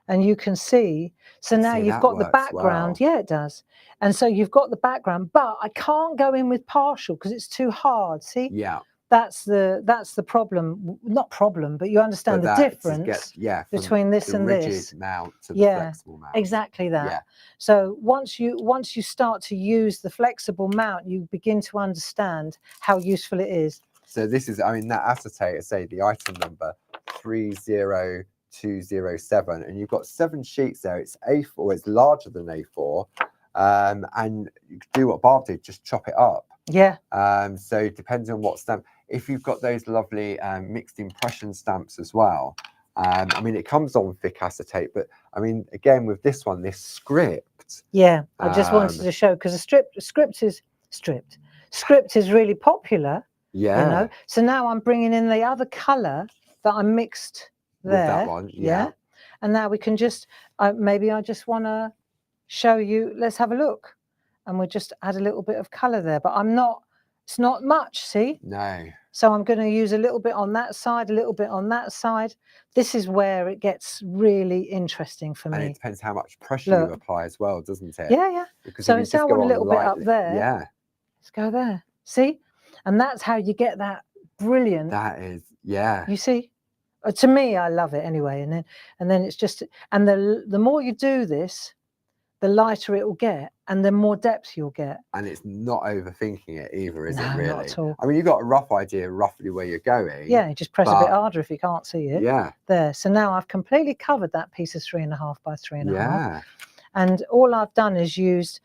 And you can see, so now you've got the background. Well. Yeah, it does. And so you've got the background, but I can't go in with partial because it's too hard. See? Yeah. That's the problem. Not problem, but you understand the difference between this and this. The rigid mount to the flexible mount. Exactly that. Yeah. So once you start to use the flexible mount, you begin to understand how useful it is. So this is, I mean, that acetate, I say the item number 30207, and you've got 7 sheets there. It's A4, it's larger than A4, and you can do what Barb did, just chop it up. Yeah. So depending on what stamp, if you've got those lovely mixed impression stamps as well, I mean, it comes on thick acetate, but I mean, again, with this one, this script. Yeah, I just wanted to show, because the script is really popular. Yeah. You know, so now I'm bringing in the other colour that I mixed there. With that one, yeah. And now we can just, maybe I just want to show you, let's have a look. And we'll just add a little bit of colour there, but it's not much, see? No. So I'm going to use a little bit on that side, a little bit on that side. This is where it gets really interesting for me. And it depends how much pressure you apply as well, doesn't it? Yeah, yeah. Because so instead I want a little bit up there. Yeah. Let's go there. See? And that's how you get that brilliant. That is, yeah. You see? To me, I love it anyway. And then it's just, and the more you do this, the lighter it will get, and the more depth you'll get. And it's not overthinking it either, is it No, really? not at all. I mean, you've got a rough idea roughly where you're going. Yeah, you just press a bit harder if you can't see it. Yeah. There. So now I've completely covered that piece of 3.5 by 3.5. Yeah. And all I've done is used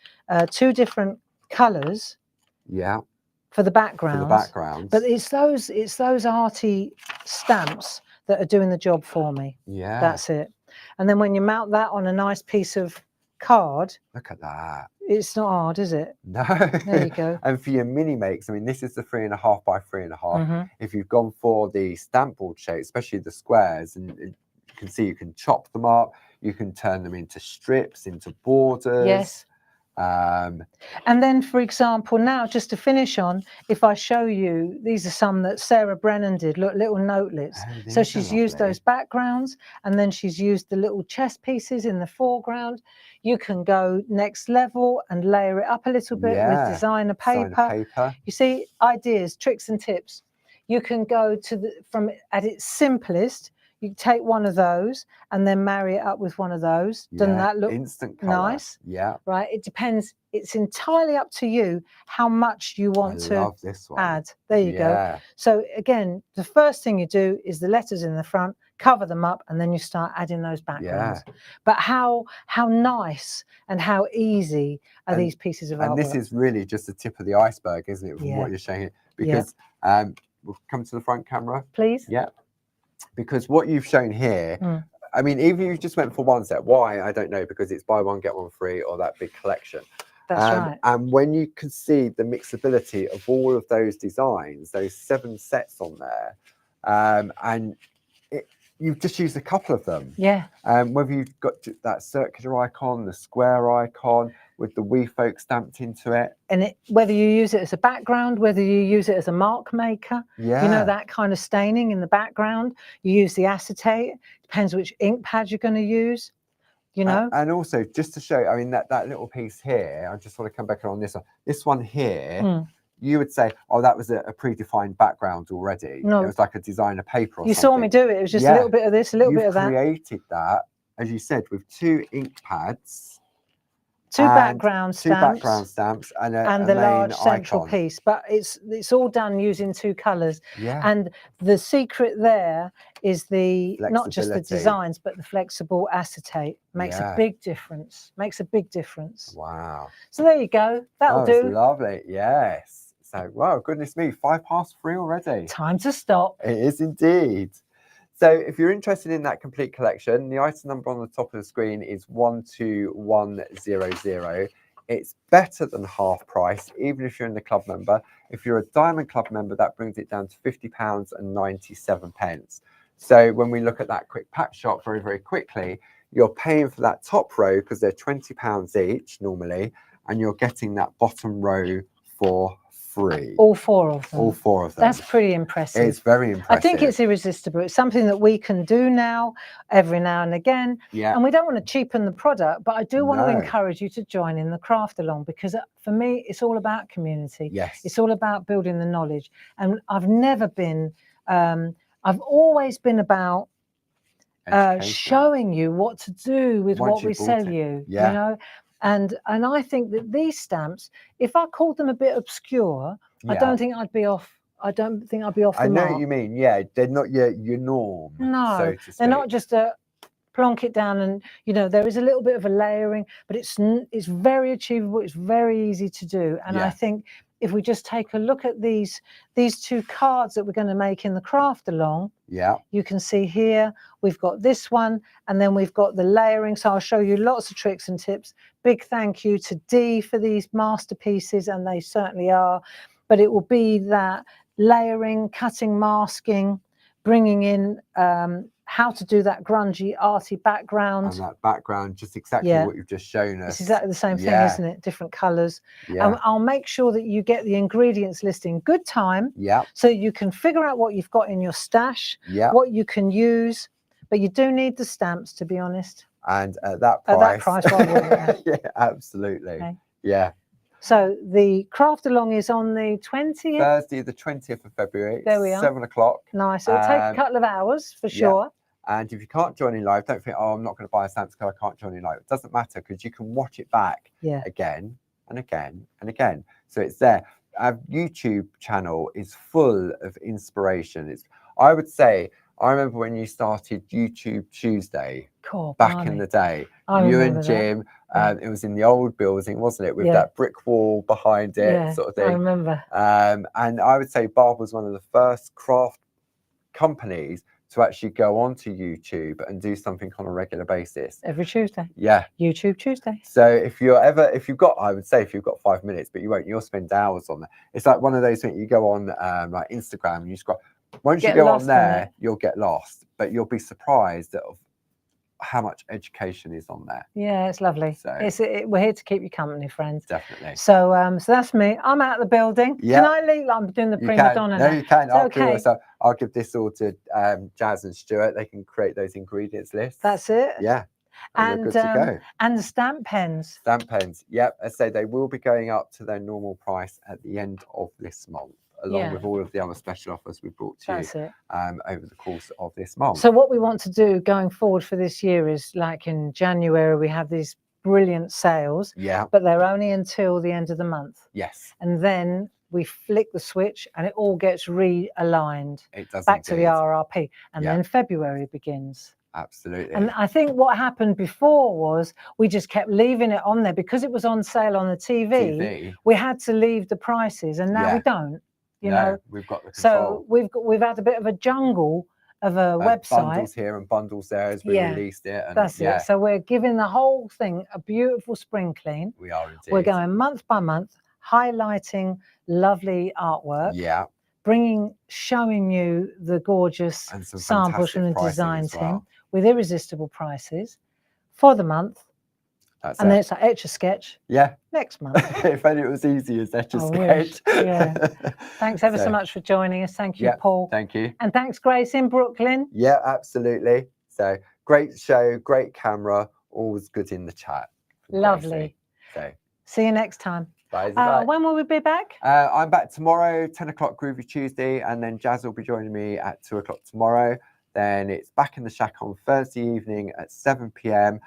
2 different colours. Yeah. For the background. For the background. But it's those arty stamps that are doing the job for me. Yeah. That's it. And then when you mount that on a nice piece of card. Look at that. It's not hard, is it? No. There you go. And for your mini makes, I mean, this is the 3.5 by 3.5. If you've gone for the stamp board shape, especially the squares, and you can see you can chop them up, you can turn them into strips, into borders. Yes. And then, for example, now just to finish on, if I show you, these are some that Sarah Brennan did, look, little notelets. Oh, so she's used those backgrounds, and then she's used the little chess pieces in the foreground. You can go next level and layer it up a little bit with designer paper. You see, ideas, tricks and tips. You can go to from at its simplest. You take one of those and then marry it up with one of those. Doesn't that look instant colour. Nice? Yeah. Right. It depends. It's entirely up to you how much you want to add. There you go. So again, the first thing you do is the letters in the front, cover them up, and then you start adding those backgrounds. But how nice and how easy are these pieces of artwork? And this is really just the tip of the iceberg, isn't it, from what you're showing? Because we'll come to the front camera. Please. Yeah. Because what you've shown here, I mean, even if you just went for one set, why? I don't know, because it's buy one, get one free, or that big collection. That's right. And when you can see the mixability of all of those designs, those 7 sets on there, and you've just used a couple of them. Yeah. Whether you've got that circular icon, the square icon, with the We Folk stamped into it. And whether you use it as a background, whether you use it as a mark maker, you know, that kind of staining in the background, you use the acetate, depends which ink pad you're going to use, you know. And also, just to show, I mean, that little piece here, I just want to come back on this one here, you would say, oh, that was a predefined background already. No. It was like a designer paper or something. You saw me do it. It was just a little bit of this, a little bit of that. You created that, as you said, with 2 ink pads. 2 background stamps and the large central icon. piece, but it's all done using 2 colors. And the secret there is not just the designs, but the flexible acetate makes a big difference. Wow. So there you go. That'll do. Lovely. Yes. So, wow, goodness me, 3 already. Time to stop. It is indeed. So if you're interested in that complete collection, the item number on the top of the screen is 12100. It's better than half price, even if you're in the club member. If you're a Diamond Club member, that brings it down to £50.97. So when we look at that quick pack shop very, very quickly, you're paying for that top row because they're £20 each normally, and you're getting that bottom row for free. All 4 of them. All 4 of them. That's pretty impressive. It's very impressive. I think it's irresistible. It's something that we can do now, every now and again. Yeah. And we don't want to cheapen the product, but I do want to encourage you to join in the craft along, because for me, it's all about community. Yes. It's all about building the knowledge. And I've never been, I've always been about showing you what to do with what we sell you, you know. And I think that these stamps, if I called them a bit obscure, I don't think I'd be off. I don't think I'd be off the mark. I know what you mean. Yeah, they're not your norm. No, so to speak. They're not just a plonk it down and, you know, there is a little bit of a layering, but it's very achievable. It's very easy to do. And I think if we just take a look at these 2 cards that we're going to make in the craft along, you can see here we've got this one, and then we've got the layering. So I'll show you lots of tricks and tips. Big thank you to Dee for these masterpieces, and they certainly are. But it will be that layering, cutting, masking, bringing in how to do that grungy, arty background. And that background, just exactly what you've just shown us. It's exactly the same thing, isn't it? Different colours. And I'll make sure that you get the ingredients list in good time, so you can figure out what you've got in your stash, what you can use. But you do need the stamps, to be honest. And at that price, why wouldn't you? yeah, absolutely. Okay. Yeah. So the craft along is on the 20th. Thursday, the 20th of February. There we are. 7 o'clock. Nice. It'll take a couple of hours for sure. And if you can't join in live, don't think, oh, I'm not going to buy a stamp because I can't join in live. It doesn't matter because you can watch it back again and again and again. So it's there. Our YouTube channel is full of inspiration. I would say, I remember when you started YouTube Tuesday back in the day. You and Jim, it was in the old building, wasn't it? With that brick wall behind it, sort of thing. I remember. And I would say Barb was one of the first craft companies to actually go onto YouTube and do something on a regular basis. Every Tuesday. Yeah. YouTube Tuesday. So if you've got 5 minutes, but you won't, you'll spend hours on that. It's like one of those things you go on like Instagram and you scroll. Once you go on there, you'll get lost, but you'll be surprised at how much education is on there. Yeah, it's lovely. So we're here to keep you company, friends. Definitely. So so that's me. I'm out of the building. Yeah. Can I leave? I'm doing the prima donna now. No, you can. I'll give this all to Jazz and Stuart. They can create those ingredients lists. That's it. Yeah. And we're good to go. And the stamp pens. Stamp pens. Yep. I say they will be going up to their normal price at the end of this month, along with all of the other special offers we brought to you over the course of this month. So what we want to do going forward for this year is, like in January, we have these brilliant sales, but they're only until the end of the month. Yes. And then we flick the switch and it all gets realigned back to the RRP. And then February begins. Absolutely. And I think what happened before was we just kept leaving it on there because it was on sale on the TV. We had to leave the prices, and now we don't. You know, we've got the control. So we've had a bit of a jungle of a website. Bundles here and bundles there as we released it. And that's it. So we're giving the whole thing a beautiful spring clean. We are indeed. We're going month by month, highlighting lovely artwork. Yeah. Showing you the gorgeous samples from the design team with irresistible prices for the month. And then it's like Etch a Sketch. Yeah. Next month. If only it was easy as Etch a Sketch. Yeah. Thanks ever so much for joining us. Thank you, Paul. Thank you. And thanks, Grace, in Brooklyn. Yeah, absolutely. So great show, great camera, always good in the chat. Lovely. So see you next time. Bye. When will we be back? I'm back tomorrow, 10 o'clock Groovy Tuesday, and then Jazz will be joining me at 2 o'clock tomorrow. Then it's back in the shack on Thursday evening at 7 p.m.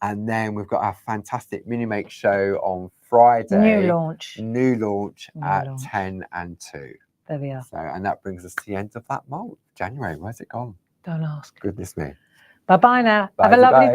And then we've got our fantastic mini make show on Friday. New launch at 10 and 2. There we are. So, and that brings us to the end of that month. January, where's it gone? Don't ask. Goodness me. Bye-bye now. Have a lovely day.